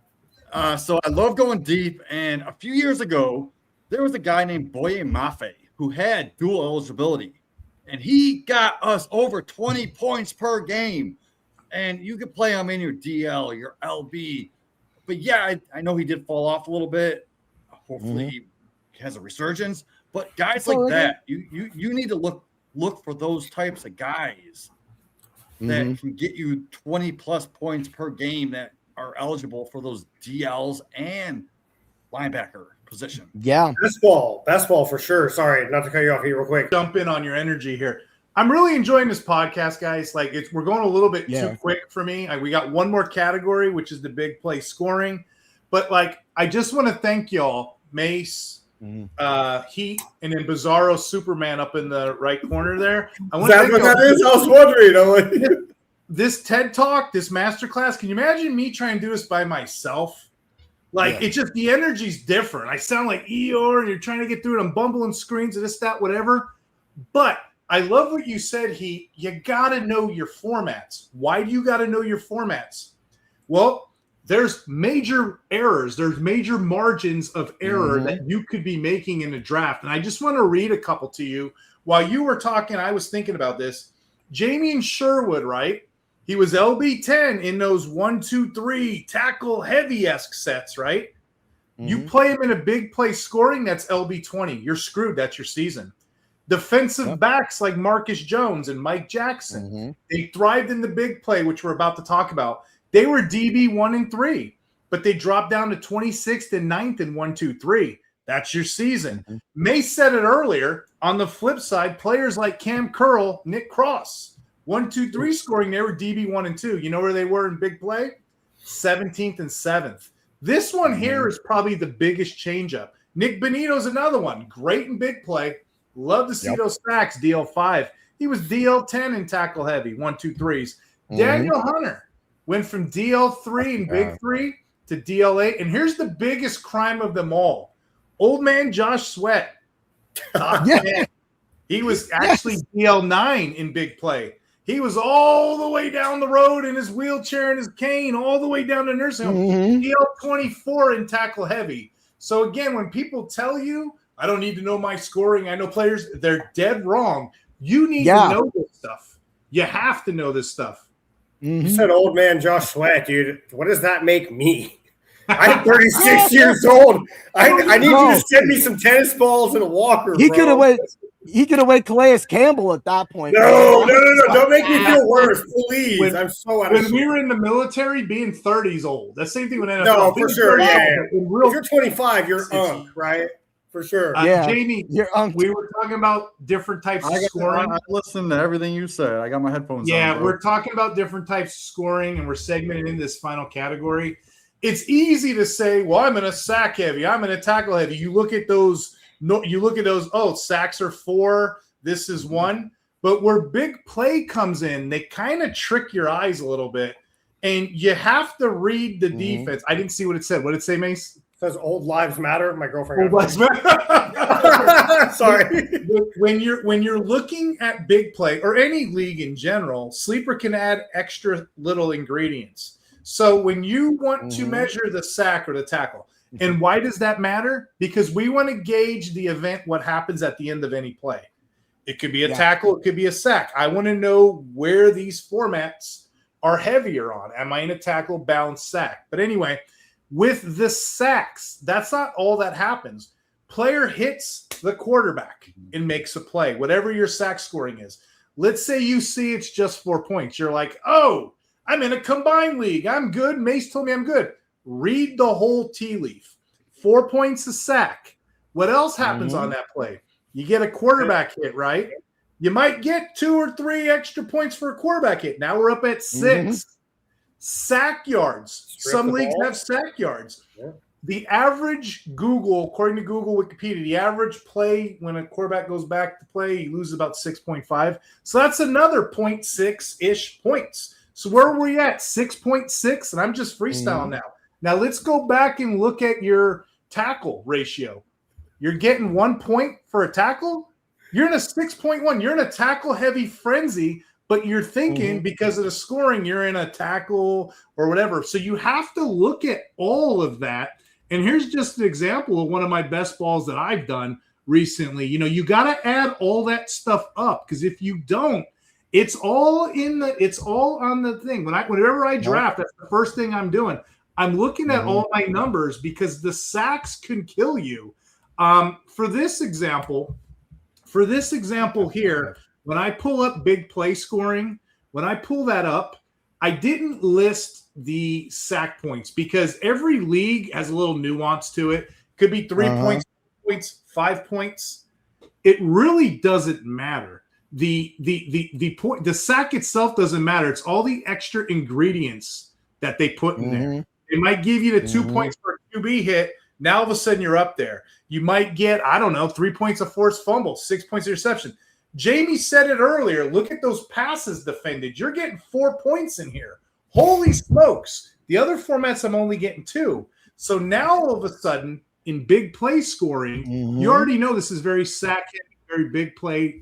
So I love going deep. And a few years ago, there was a guy named Boye Mafe who had dual eligibility. And he got us over 20 points per game. And you could play him in your DL, your LB. But, I know he did fall off a little bit. Hopefully he has a resurgence. But guys like that, you need to look for those types of guys that can get you 20-plus points per game that are eligible for those DLs and linebacker position. Yeah. Best ball for sure. Sorry, not to cut you off here real quick. Jump in on your energy here. I'm really enjoying this podcast, guys. Like we're going a little bit too quick for me. We got one more category, which is the big play scoring. But I just want to thank y'all, Mace, Heat, and then Bizarro Superman up in the right corner there. I want to thank what that is? I was wondering. This TED Talk, this masterclass, can you imagine me trying to do this by myself? It's just the energy's different. I sound like Eeyore, and you're trying to get through it. I'm bumbling screens and this, that, whatever. But I love what you said, Heat. You got to know your formats. Why do you got to know your formats? Well, there's major errors. There's major margins of error that you could be making in a draft. And I just want to read a couple to you. While you were talking, I was thinking about this. Jamie and Sherwood, right? He was LB10 in those 1, 2, 3 tackle heavy-esque sets, right? You play him in a big play scoring, that's LB20. You're screwed. That's your season. Defensive backs like Marcus Jones and Mike Jackson, they thrived in the big play, which we're about to talk about. They were DB 1 and 3, but they dropped down to 26th and 9th in 1, 2, 3. That's your season. May said it earlier. On the flip side, players like Cam Curl, Nick Cross, 1, 2, 3 scoring, they were DB 1 and 2. You know where they were in big play? 17th and 7th. This one here is probably the biggest changeup. Nick Benito's another one. Great in big play. Love to see those sacks, DL5. He was DL10 in tackle heavy, 1, 2, 3s. Daniel Hunter went from DL3 and big 3 to DL8. And here's the biggest crime of them all. Old man Josh Sweat. He was actually DL9 in big play. He was all the way down the road in his wheelchair and his cane, all the way down to nursing home. DL24 in tackle heavy. So again, when people tell you, I don't need to know my scoring, I know players, they're dead wrong. You need to know this stuff. You have to know this stuff. You said old man Josh Sweat, dude. What does that make me? I'm 36 years old. I need you to send me some tennis balls and a walker. He could have went Calais Campbell at that point. No. Don't make me feel worse, please. I'm so out of When we were in the military, being 30 is old. That's the same thing with NFL. No, for sure. Yeah. If you're 25, you're unk, right? For sure. Jamie, we were talking about different types of scoring. I listen to everything you said. I got my headphones on. Yeah, we're talking about different types of scoring, and we're segmented in this final category. It's easy to say, well, I'm in a sack heavy, I'm in a tackle heavy. You look at those, oh, sacks are 4, this is 1. But where big play comes in, they kind of trick your eyes a little bit. And you have to read the defense. I didn't see what it said. What did it say, Mace? It says old lives matter. My girlfriend. Old lives matter. Sorry. When you're looking at big play or any league in general, Sleeper can add extra little ingredients. So when you want to measure the sack or the tackle, and why does that matter? Because we want to gauge the event, what happens at the end of any play. It could be a tackle, it could be a sack. I want to know where these formats are heavier on. Am I in a tackle, bounce, sack? But anyway, with the sacks, that's not all that happens. Player hits the quarterback and makes a play, whatever your sack scoring is. Let's say you see it's just 4 points. You're like, oh, I'm in a combined league. I'm good. Mace told me I'm good. Read the whole tea leaf. 4 points a sack. What else happens on that play? You get a quarterback hit, right? You might get 2 or 3 extra points for a quarterback hit. Now we're up at 6. Sack yards. Some leagues have sack yards. Yeah. The average Google, according to Google Wikipedia, the average play when a quarterback goes back to play, he loses about 6.5. So that's another 0.6-ish points. So where are we at? 6.6, and I'm just freestyling now. Now let's go back and look at your tackle ratio. You're getting 1 point for a tackle? You're in a 6.1. You're in a tackle-heavy frenzy, but you're thinking because of the scoring, you're in a tackle or whatever. So you have to look at all of that. And here's just an example of one of my best balls that I've done recently. You know, you got to add all that stuff up, because if you don't, it's all on the thing. Whenever I draft, that's the first thing I'm doing. I'm looking at all my numbers, because the sacks can kill you. For this example here, when I pull up big play scoring, when I pull that up, I didn't list the sack points, because every league has a little nuance to it. Could be 3 points, 5 points. It really doesn't matter. The sack itself doesn't matter. It's all the extra ingredients that they put in there. They might give you the 2 points for a QB hit. Now all of a sudden you're up there. You might get, 3 points of forced fumble, 6 points of interception. Jamie said it earlier. Look at those passes defended. You're getting 4 points in here. Holy smokes. The other formats, I'm only getting 2. So now all of a sudden, in big play scoring, you already know this is very sack heavy, very big play,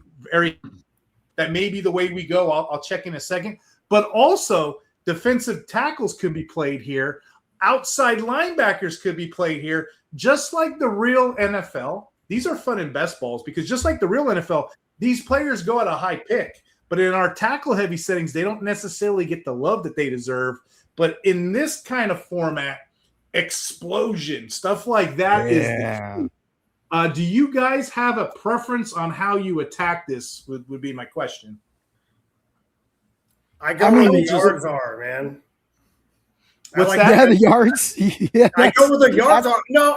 that may be the way we go. I'll check in a second. But also, defensive tackles could be played here. Outside linebackers could be played here. Just like the real NFL, these are fun in best balls, because just like the real NFL, these players go at a high pick. But in our tackle heavy settings, they don't necessarily get the love that they deserve. But in this kind of format, explosion, stuff like that is the key. Do you guys have a preference on how you attack this? Would be my question. I go where the yards are, man. What's that? Yeah, the yards. Yeah, I go where the yards are. No,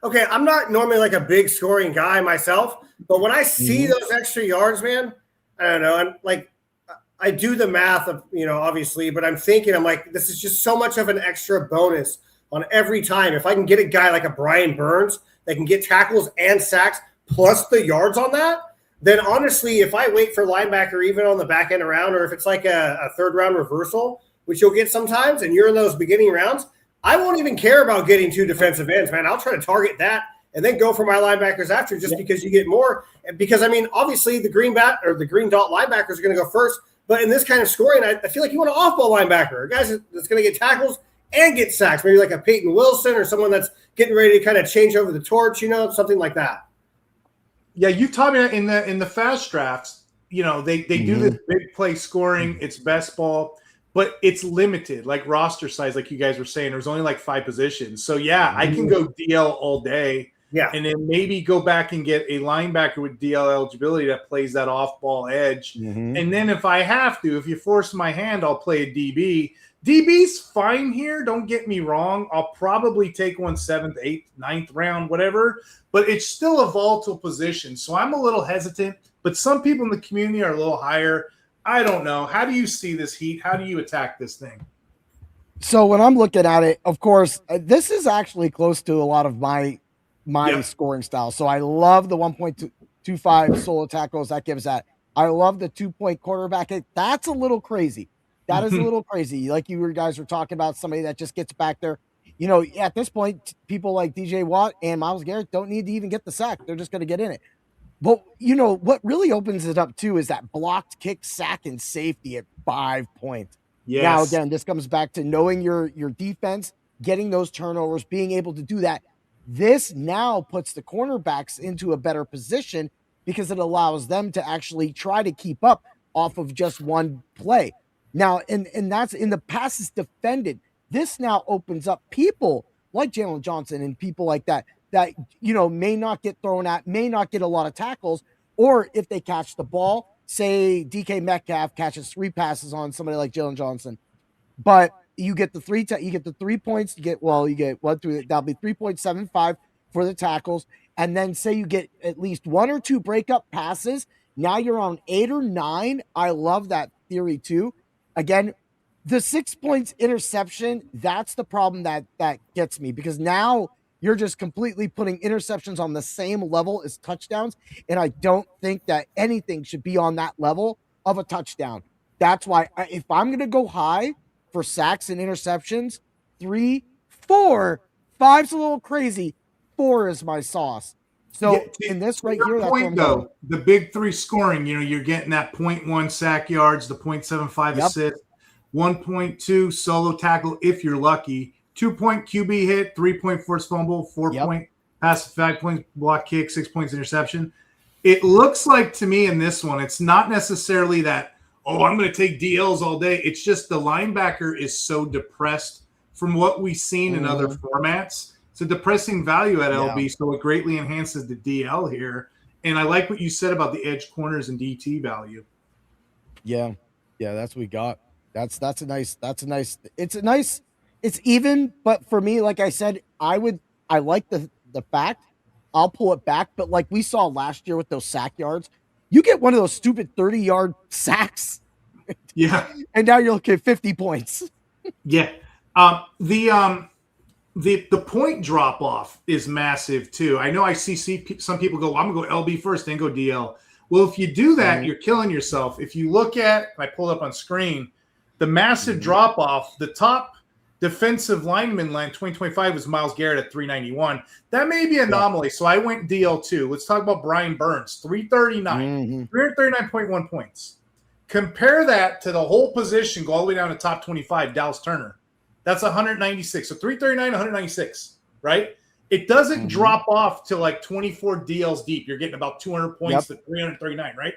I'm not normally like a big scoring guy myself, but when I see those extra yards, man, I don't know. I'm like, I do the math of, obviously, but I'm like, this is just so much of an extra bonus on every time. If I can get a guy like a Brian Burns that can get tackles and sacks plus the yards on that, then honestly, if I wait for linebacker even on the back end round, or if it's like a third round reversal, which you'll get sometimes, and you're in those beginning rounds, I won't even care about getting 2 defensive ends, man. I'll try to target that and then go for my linebackers after, just because you get more. Because obviously the green dot linebackers are going to go first. But in this kind of scoring, I feel like you want an off-ball linebacker, a guy that's going to get tackles and get sacks, maybe like a Peyton Wilson or someone that's getting ready to kind of change over the torch, something like that. Yeah, you taught me that in the fast drafts. They do this big play scoring. It's best ball, but it's limited, like roster size, like you guys were saying. There's only like 5 positions, so I can go DL all day. Yeah, and then maybe go back and get a linebacker with DL eligibility that plays that off-ball edge. And then if I have to, if you force my hand, I'll play a DB. DB's fine here, don't get me wrong. I'll probably take one 7th, 8th, 9th round, whatever. But it's still a volatile position, so I'm a little hesitant. But some people in the community are a little higher. I don't know. How do you see this heat? How do you attack this thing? So when I'm looking at it, of course, this is actually close to a lot of my scoring style. So I love the 1.25 solo tackles that gives that. I love the 2-point quarterback. That's a little crazy. That is a little crazy. Like you guys were talking about, somebody that just gets back there. At this point, people like DJ Watt and Myles Garrett don't need to even get the sack. They're just going to get in it. But, what really opens it up, too, is that blocked kick, sack, and safety at 5 points. Yes. Now, again, this comes back to knowing your defense, getting those turnovers, being able to do that. This now puts the cornerbacks into a better position because it allows them to actually try to keep up off of just one play. Now, and that's in the passes defended. This now opens up people like Jalen Johnson and people like that may not get thrown at, may not get a lot of tackles, or if they catch the ball, say DK Metcalf catches 3 passes on somebody like Jalen Johnson, but you get the 3 points. That'll be 3.75 for the tackles, and then say you get at least 1 or 2 breakup passes. Now you're on 8 or 9. I love that theory too. Again, the 6 points interception, that's the problem that gets me, because now you're just completely putting interceptions on the same level as touchdowns, and I don't think that anything should be on that level of a touchdown. That's why if I'm going to go high for sacks and interceptions, 3, 4, 5's a little crazy. 4 is my sauce. So in this right here, that's point, though, the big 3 scoring, you're getting that 0.1 sack yards, the 0.75 assist, 1.2 solo tackle if you're lucky, 2-point QB hit, 3-point forced fumble, 4-point pass, 5 points block kick, 6 points interception. It looks like to me in this one, it's not necessarily that, I'm going to take DLs all day. It's just the linebacker is so depressed from what we've seen in other formats. It's a depressing value at LB, so it greatly enhances the DL here. And I like what you said about the edge corners and DT value. Yeah, that's what we got. It's even, but for me, like I said, I like the fact, I'll pull it back, but like we saw last year with those sack yards, you get one of those stupid 30-yard sacks. Yeah. And now you're looking at 50 points. Yeah. The point drop off is massive too. I know I see some people go, I'm going to go LB first, then go DL. Well, if you do that, you're killing yourself. If you look at, I pulled up on screen, the massive drop off, the top defensive lineman line 2025 was Myles Garrett at 391. That may be an anomaly. So I went DL2. Let's talk about Brian Burns, 339, 339.1 points. Compare that to the whole position, go all the way down to top 25, Dallas Turner. That's 196. So 339, 196, right? It doesn't drop off to like 24 DLs deep. You're getting about 200 points to 339, right?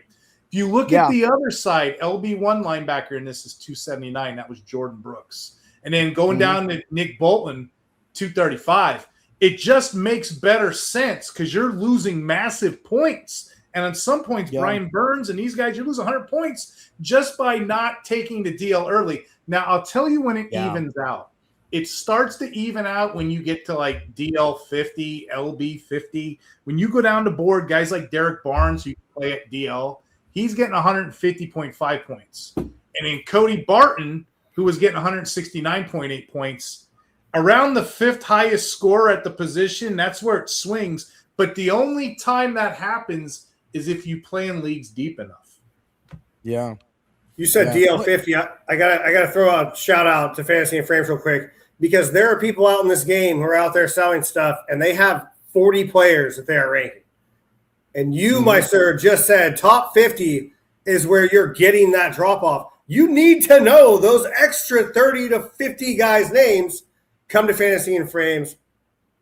If you look at the other side, LB1 linebacker, and this is 279, that was Jordan Brooks. And then going down to Nick Bolton, 235. It just makes better sense because you're losing massive points. And on some points, Brian Burns and these guys, you lose 100 points just by not taking the DL early. Now, I'll tell you when it evens out. It starts to even out when you get to like DL 50, LB 50. When you go down the board, guys like Derek Barnes, who play at DL, he's getting 150.5 points. And then Cody Barton, who was getting 169.8 points, around the fifth highest score at the position, that's where it swings. But the only time that happens is if you play in leagues deep enough. Yeah. You said DL 50. I gotta throw a shout out to Fantasy and Frames real quick, because there are people out in this game who are out there selling stuff and they have 40 players that they are ranking. And you, my sir, just said top 50 is where you're getting that drop off. You need to know those extra 30 to 50 guys' names. Come to Fantasy and Frames.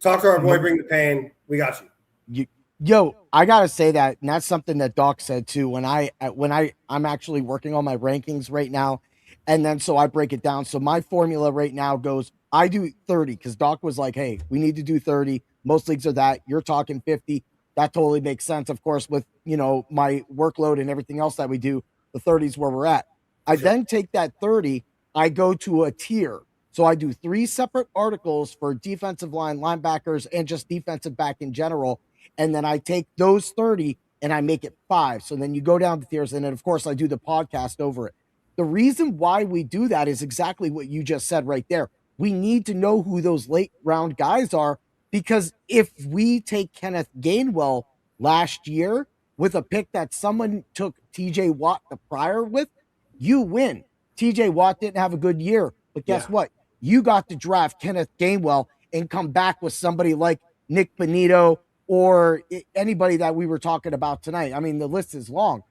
Talk to our boy, Bring the Pain. We got you. Yo, I gotta say that, and that's something that Doc said too. When I'm actually working on my rankings right now, and then so I break it down. So my formula right now goes, I do 30 because Doc was like, "Hey, we need to do 30." Most leagues are that. You're talking 50. That totally makes sense. Of course, with my workload and everything else that we do, the 30 is where we're at. I then take that 30. I go to a tier. So I do 3 separate articles for defensive line, linebackers, and just defensive back in general. And then I take those 30 and I make it 5. So then you go down the tiers. And then, of course, I do the podcast over it. The reason why we do that is exactly what you just said right there. We need to know who those late round guys are, because if we take Kenneth Gainwell last year with a pick that someone took TJ Watt the prior with, you win. TJ Watt didn't have a good year, but guess what? You got to draft Kenneth Gainwell and come back with somebody like Nick Bonito or anybody that we were talking about tonight. I mean, the list is long.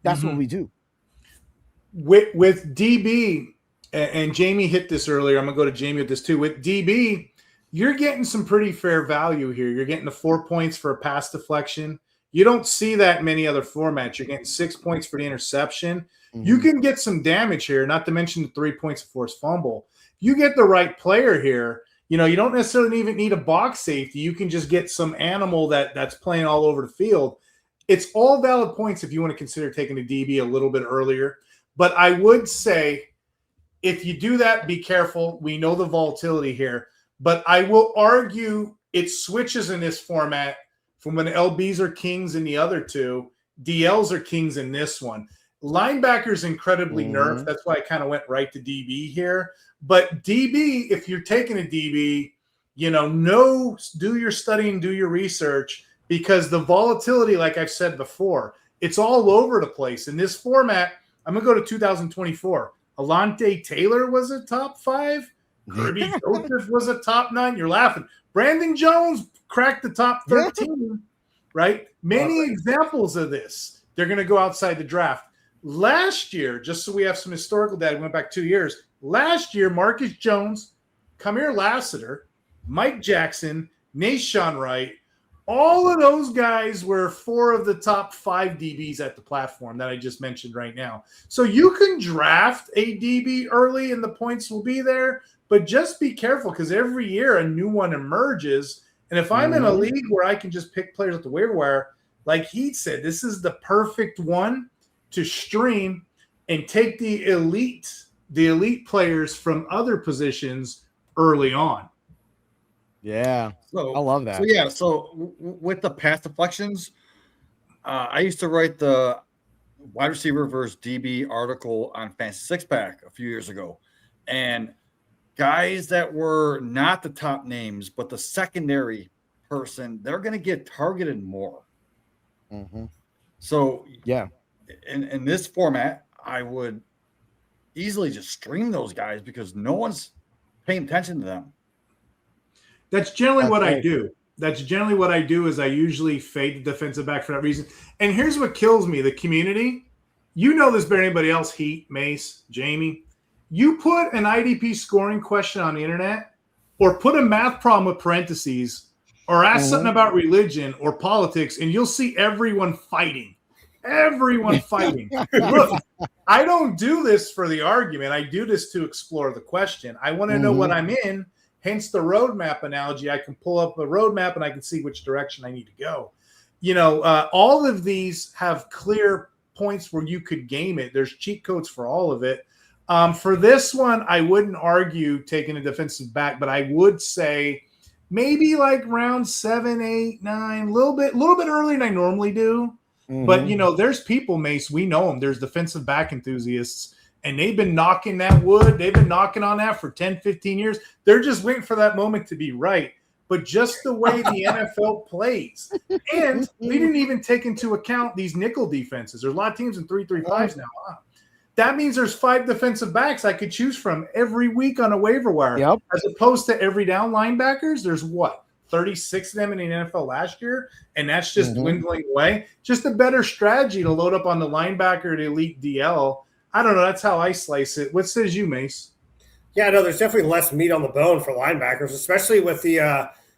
That's what we do. With DB, and Jamie hit this earlier. I'm going to go to Jamie with this too. With DB, you're getting some pretty fair value here. You're getting the 4 points for a pass deflection. You don't see that in many other formats. You're getting 6 points for the interception. You can get some damage here, not to mention the 3 points of forced fumble. You get the right player here. You don't necessarily even need a box safety. You can just get some animal that's playing all over the field. It's all valid points if you want to consider taking a DB a little bit earlier. But I would say if you do that, be careful. We know the volatility here. But I will argue it switches in this format from when LBs are kings in the other two. DLs are kings in this one. Linebackers incredibly nerfed. That's why I kind of went right to DB here. But DB, if you're taking a DB, do your studying, do your research, because the volatility, like I've said before, it's all over the place. In this format, I'm going to go to 2024. Alante Taylor was a top 5. Kirby Joseph was a top 9. You're laughing. Brandon Jones cracked the top 13, right? Many examples of this. They're going to go outside the draft. Last year, just so we have some historical data, we went back 2 years. Last year, Marcus Jones, Kamir Lassiter, Mike Jackson, Nashawn Wright, all of those guys were 4 of the top 5 DBs at the platform that I just mentioned right now. So you can draft a DB early and the points will be there, but just be careful because every year a new one emerges. And if I'm in a league where I can just pick players at the waiver wire, like he said, this is the perfect one to stream and take the elite players from other positions early on. Yeah, so I love that. So with the pass deflections, I used to write the wide receiver versus DB article on Fantasy Six Pack a few years ago, and guys that were not the top names but the secondary person, they're going to get targeted more. So in this format, I would easily just stream those guys because no one's paying attention to them. That's generally what I do. Is I usually fade the defensive back for that reason. And here's what kills me, the community. You know this better than anybody else, Heat, Mace, Jamie. You put an IDP scoring question on the internet or put a math problem with parentheses or ask something about religion or politics, and you'll see everyone fighting. Everyone fighting. Look, I don't do this for the argument. I do this to explore the question. I want to know what I'm in. Hence the roadmap analogy. I can pull up a roadmap and I can see which direction I need to go. You know, all of these have clear points where you could game it. There's cheat codes for all of it. For this one, I wouldn't argue taking a defensive back, but I would say maybe like round 7, 8, 9, a little bit earlier than I normally do. But, you know, there's people, Mace, we know them. There's defensive back enthusiasts, and they've been knocking that wood. They've been knocking on that for 10, 15 years. They're just waiting for that moment to be right. But just the way the NFL plays. And we didn't even take into account these nickel defenses. There's a lot of teams in 3-3-5s now. That means there's 5 defensive backs I could choose from every week on a waiver wire. As opposed to every down linebackers, there's what? 36 of them in the NFL last year, and that's just dwindling away. Just a better strategy to load up on the linebacker to elite DL. I don't know. That's how I slice it. What says you, Mace? Yeah, no, there's definitely less meat on the bone for linebackers, especially with the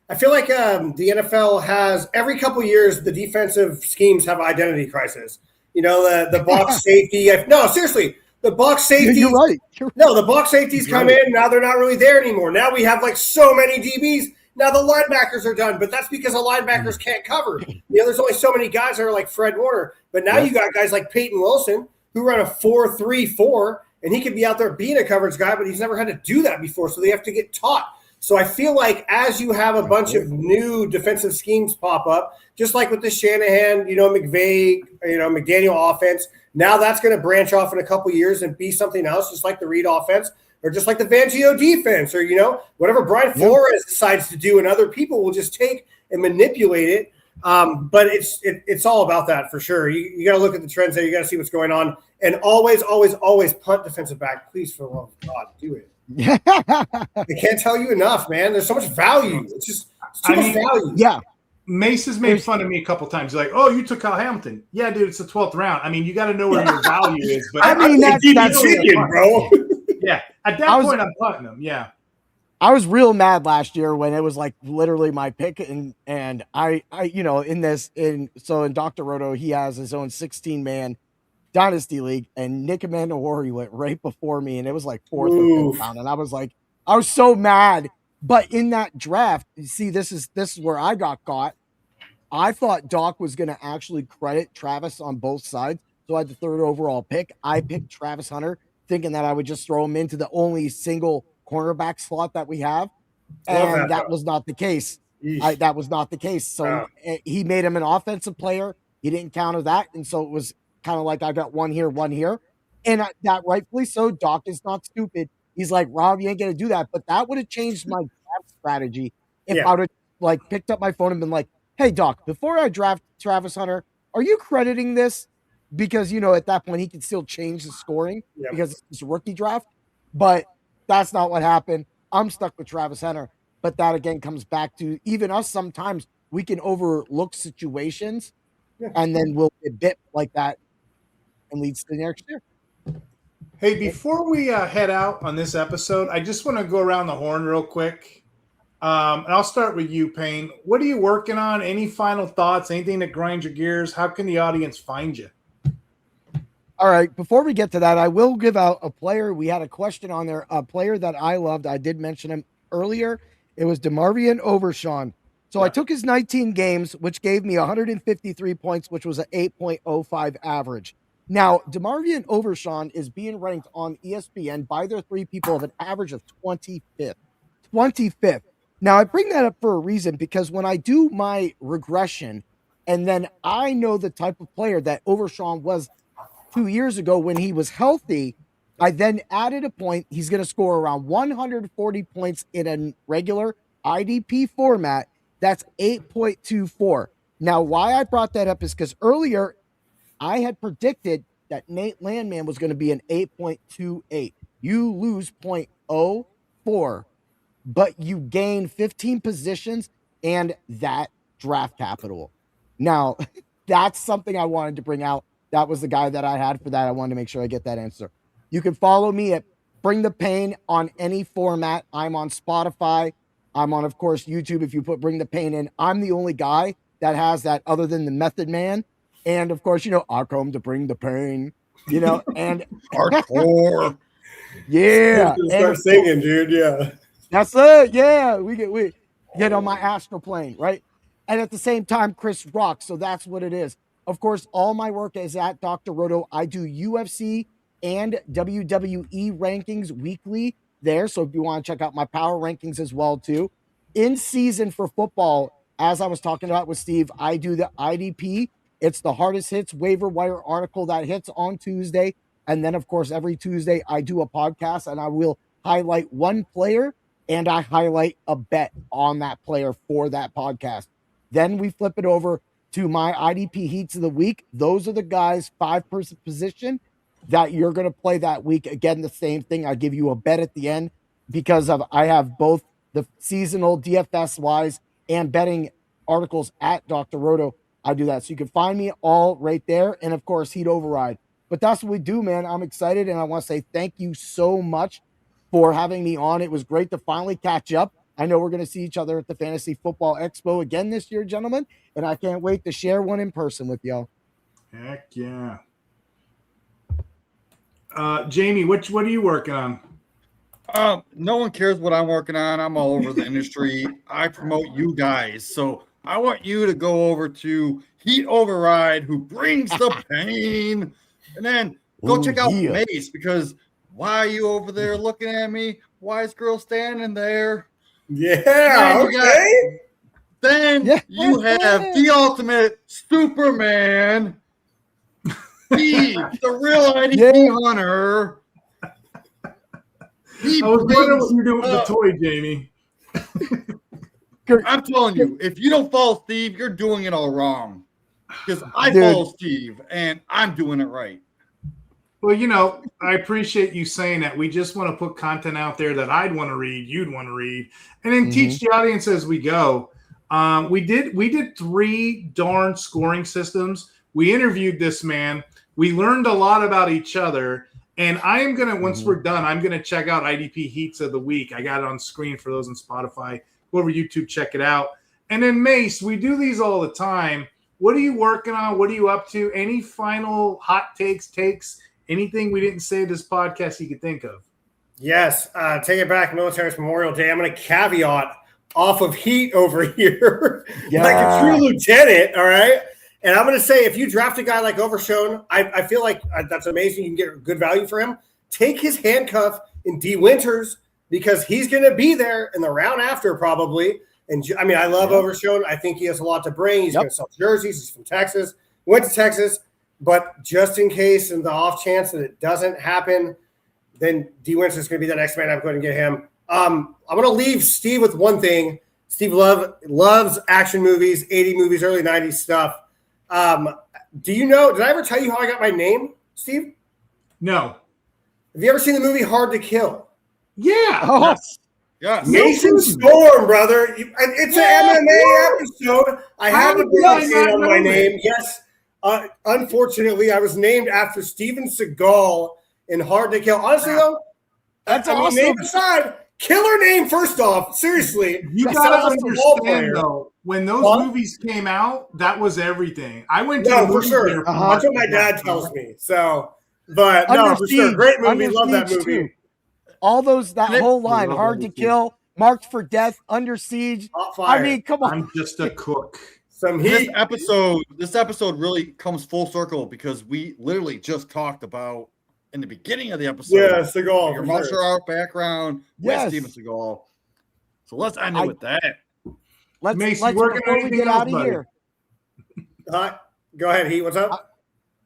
I feel like the NFL has every couple of years the defensive schemes have identity crisis. You know, the box safety. No, seriously, the box safety. You're right. No, the box safeties come in. Now they're not really there anymore. Now we have like so many DBs. Now the linebackers are done, but that's because the linebackers can't cover. You know, there's only so many guys that are like Fred Warner. But now you got guys like Peyton Wilson who run a 4-3-4, and he could be out there being a coverage guy, but he's never had to do that before, so they have to get taught. So I feel like as you have a bunch of new defensive schemes pop up, just like with the Shanahan, you know, McVay, you know, McDaniel offense, now that's going to branch off in a couple of years and be something else, just like the Reed offense. Or just like the Fangio defense, or, you know, whatever Brian Flores decides to do, and other people will just take and manipulate it. But it's all about that for sure. You got to look at the trends there. You got to see what's going on. And always punt defensive back. Please, for the love of God, do it. I can't tell you enough, man. There's so much value. It's too much value. Yeah. Mace has made fun of me a couple times. He's like, "Oh, you took Kyle Hamilton." Yeah, dude, it's the 12th round. I mean, you got to know where your value is. But I mean, that's chicken, bro. Yeah, at that point, I'm punting him. Yeah, I was real mad last year when it was like literally my pick, and I you know, in Dr. Roto, he has his own 16-man dynasty league, and Nick Emanuori went right before me, and it was like 4th or 5th round, and I was so mad. But in that draft, you see, this is where I got caught. I thought Doc was going to actually credit Travis on both sides, so I had the 3rd overall pick. I picked Travis Hunter, thinking that I would just throw him into the only single cornerback slot that we have. And that was not the case. That was not the case. So he made him an offensive player. He didn't counter that. And so it was kind of like I got one here. And that rightfully so. Doc is not stupid. He's like, Rob, you ain't going to do that. But that would have changed my draft strategy if I would have like picked up my phone and been like, hey, Doc, before I draft Travis Hunter, are you crediting this? Because, you know, at that point, he can still change the scoring because it's a rookie draft. But that's not what happened. I'm stuck with Travis Hunter. But that, again, comes back to even us sometimes. We can overlook situations, and then we'll get bit like that and leads to the next year. Hey, before we head out on this episode, I just want to go around the horn real quick. And I'll start with you, Payne. What are you working on? Any final thoughts? Anything that grinds your gears? How can the audience find you? All right. Before we get to that, I will give out a player. We had a question on there. A player that I loved. I did mention him earlier. It was DeMarvion Overshawn. So I took his 19 games, which gave me 153 points, which was an 8.05 average. Now, DeMarvion Overshawn is being ranked on ESPN by their 3 people of an average of 25th. 25th. Now, I bring that up for a reason because when I do my regression, and then I know the type of player that Overshawn was 2 years ago when he was healthy, I then added a point. He's going to score around 140 points in a regular IDP format. That's 8.24. Now, why I brought that up is because earlier I had predicted that Nate Landman was going to be an 8.28. You lose 0.04, but you gain 15 positions and that draft capital. Now, that's something I wanted to bring out. That was the guy that I had for that. I wanted to make sure I get that answer. You can follow me at Bring the Pain on any format. I'm on Spotify. I'm on, of course, YouTube. If you put Bring the Pain in, I'm the only guy that has that other than the Method Man. And of course, I come to bring the pain, and Hardcore. yeah. Start singing, dude. Yeah. That's it. Yeah. We get on my astral plane, right? And at the same time, Chris rocks. So that's what it is. Of course, all my work is at Dr. Roto. I do UFC and WWE rankings weekly there. So if you want to check out my power rankings as well, too. In season for football, as I was talking about with Steve, I do the IDP. It's the hardest hits waiver wire article that hits on Tuesday. And then, of course, every Tuesday I do a podcast and I will highlight one player and I highlight a bet on that player for that podcast. Then we flip it over to my IDP heats of the week. Those are the guys, 5-person position that you're going to play that week. Again, the same thing. I give you a bet at the end because I have both the seasonal DFS wise and betting articles at Dr. Roto. I do that. So you can find me all right there. And of course, Heat Override. But that's what we do, man. I'm excited. And I want to say thank you so much for having me on. It was great to finally catch up. I know we're going to see each other at the Fantasy Football Expo again this year, gentlemen. And I can't wait to share one in person with y'all. Heck yeah. Jamie, what are you working on? No one cares what I'm working on. I'm all over the industry. I promote you guys. So I want you to go over to Heat Override, who brings the pain. And then go check out Mace, because why are you over there looking at me? Wise girl standing there. Yeah, okay. Then you have the ultimate Superman, Steve, the real IDP hunter. I was wondering what you're doing with the toy, Jamie. I'm telling you, if you don't follow Steve, you're doing it all wrong. Because I follow Steve, and I'm doing it right. Well, I appreciate you saying that. We just want to put content out there that I'd want to read, you'd want to read, and then teach the audience as we go. We did 3 darn scoring systems. We interviewed this man. We learned a lot about each other. And I am going to, once we're done, I'm going to check out IDP Heats of the Week. I got it on screen for those on Spotify. Go over YouTube, check it out. And then, Mace, we do these all the time. What are you working on? What are you up to? Any final hot takes, anything we didn't say this podcast you could think of? Yes. Take it back, Military Memorial Day. I'm going to caveat off of Heat over here. Like a true lieutenant, all right? And I'm going to say, if you draft a guy like Overshown, I feel like that's amazing. You can get good value for him. Take his handcuff in D. Winters, because he's going to be there in the round after probably. And I mean, I love Overshown. I think he has a lot to bring. He's going to sell jerseys. He's from Texas. Went to Texas. But just in case, and the off chance that it doesn't happen, then D. Winters is going to be the next man. I'm going to get him. I'm going to leave Steve with one thing. Steve loves action movies, 80 movies, early 90s stuff. Do you know, did I ever tell you how I got my name, Steve? No. Have you ever seen the movie Hard to Kill? Yeah. Oh. Yes. Nation Storm, brother. It's an MMA episode. I have a big on my name. Yes. Unfortunately, I was named after Steven Seagal in Hard to Kill. Honestly, though, that's awesome. Name aside, killer name, first off. Seriously. You got to understand, though, when those movies came out, that was everything. I went to the for sure. That's what my dad tells me. So, but no, for sure. Great movie. Love that movie. Too. All those, that whole line, Hard to Kill, Marked for Death, Under Siege. I mean, come on. I'm just a cook. This episode really comes full circle, because we literally just talked about in the beginning of the episode. Yeah, Seagal. Your martial art background with Steven Seagal. So let's end it with that. Let's before we get out of here. Go ahead, Heat. What's up?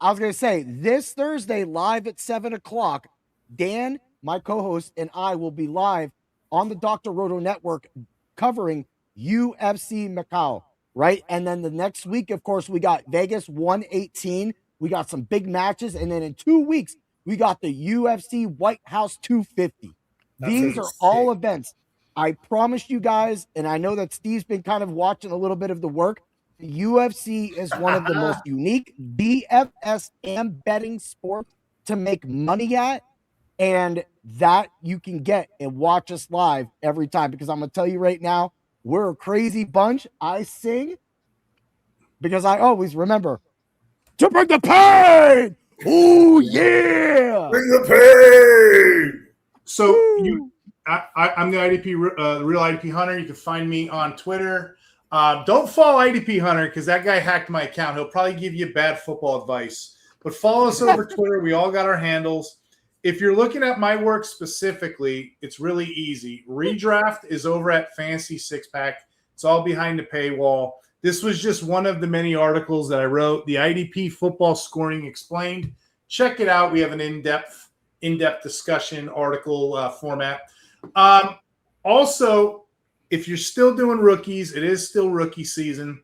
I was going to say, this Thursday, live at 7 o'clock, Dan, my co-host, and I will be live on the Dr. Roto Network covering UFC Macau, right? And then the next week, of course, we got Vegas 118. We got some big matches. And then in 2 weeks, we got the UFC White House 250. These are all events. I promise you guys, and I know that Steve's been kind of watching a little bit of the work. The UFC is one of the most unique DFS and betting sports to make money at. And that you can get and watch us live every time, because I'm going to tell you right now, we're a crazy bunch. I sing because I always remember to bring the pain. Ooh, yeah. Bring the pain. So I'm the IDP, the real IDP Hunter. You can find me on Twitter. Don't follow IDP Hunter because that guy hacked my account. He'll probably give you bad football advice. But follow us over Twitter. We all got our handles. If you're looking at my work specifically, it's really easy. Redraft is over at Fantasy Six Pack. It's all behind the paywall. This was just one of the many articles that I wrote. The IDP Football Scoring Explained. Check it out. We have an in-depth discussion article format. Also, if you're still doing rookies, it is still rookie season.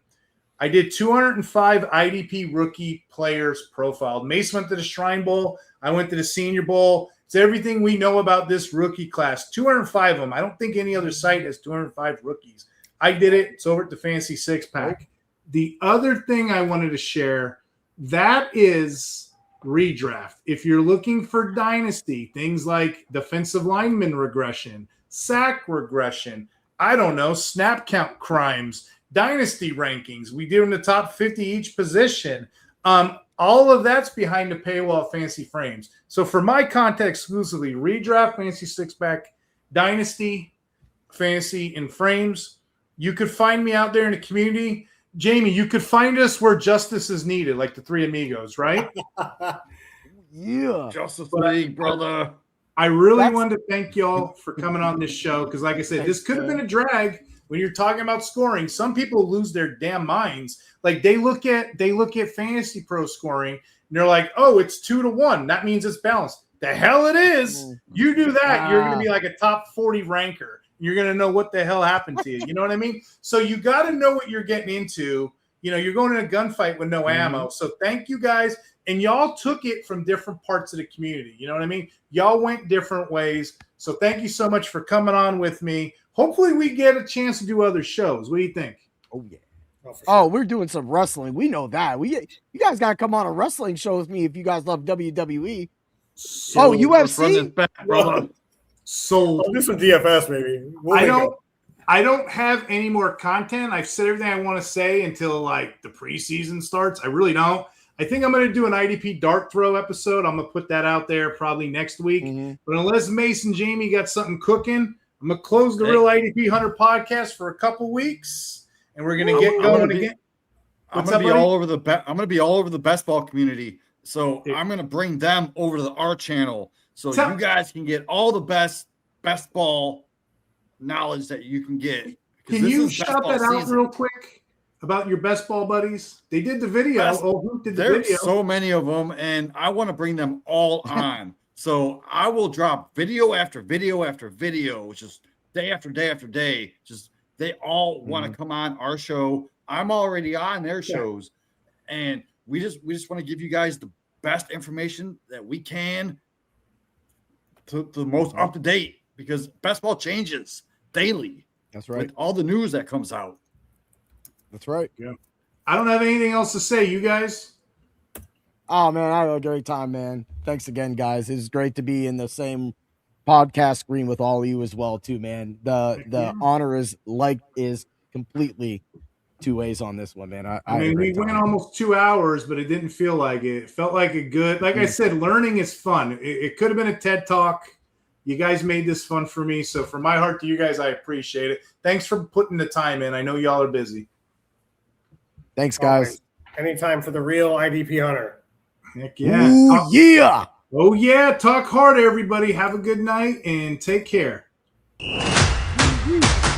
I did 205 IDP rookie players profiled. Mace went to the Shrine Bowl. I went to the Senior Bowl. It's everything we know about this rookie class. 205 of them. I don't think any other site has 205 rookies. I did it. It's over at the Fancy Six Pack. The other thing I wanted to share, that is redraft. If you're looking for dynasty, things like defensive lineman regression, sack regression, I don't know, snap count crimes, dynasty rankings. We do in the top 50 each position. All of that's behind the paywall of Fancy Frames. So for my content exclusively, redraft, Fancy Six Pack, dynasty, Fancy, and Frames. You could find me out there in the community. Jamie, you could find us where justice is needed, like the Three Amigos, right? Yeah. Justice League, brother. I really wanted to thank y'all for coming on this show because, like I said, this could have been a drag when you're talking about scoring. Some people lose their damn minds. Like they look at Fantasy Pro scoring and they're like, "Oh, it's 2-1. That means it's balanced." The hell it is. You do that, you're going to be like a top 40 ranker. You're going to know what the hell happened to you. You know what I mean? So you got to know what you're getting into. You know, you're going in a gunfight with no ammo. So thank you guys. And y'all took it from different parts of the community. You know what I mean? Y'all went different ways. So thank you so much for coming on with me. Hopefully we get a chance to do other shows. What do you think? Oh, yeah. Oh, we're doing some wrestling. We know that. You guys got to come on a wrestling show with me if you guys love WWE. UFC? Back, brother. So I'll do some DFS, maybe. I don't have any more content. I've said everything I want to say until like the preseason starts. I really don't. I think I'm going to do an IDP dart throw episode. I'm going to put that out there probably next week. But unless Mace and Jamie got something cooking, I'm going to close the Real IDP Hunter podcast for a couple weeks, and we're going to get going again. I'm going to be all over the best ball community. So I'm going to bring them over to our channel so you guys can get all the best ball knowledge that you can get. Can you shout that out real quick about your best ball buddies? They did the video. Who did the video? There's so many of them, and I want to bring them all on. So I will drop video after video after video, just day after day after day. Just they all want to come on our show. I'm already on their shows, and we just want to give you guys the best information that we can to the most up to date, because best ball changes daily. That's right. With all the news that comes out. That's right. Yeah. I don't have anything else to say. You guys? Oh, man, I had a great time, man. Thanks again, guys. It's great to be in the same podcast screen with all of you as well, too, man. The honor is completely two ways on this one, man. I mean, we went almost 2 hours, but it didn't feel like it. It felt like a good, like I said, learning is fun. It could have been a TED Talk. You guys made this fun for me. So from my heart to you guys, I appreciate it. Thanks for putting the time in. I know y'all are busy. Thanks, guys. Anytime for the Real IDP Hunter. Heck yeah. Ooh, yeah. Oh, yeah. Talk hard, everybody. Have a good night and take care. Mm-hmm.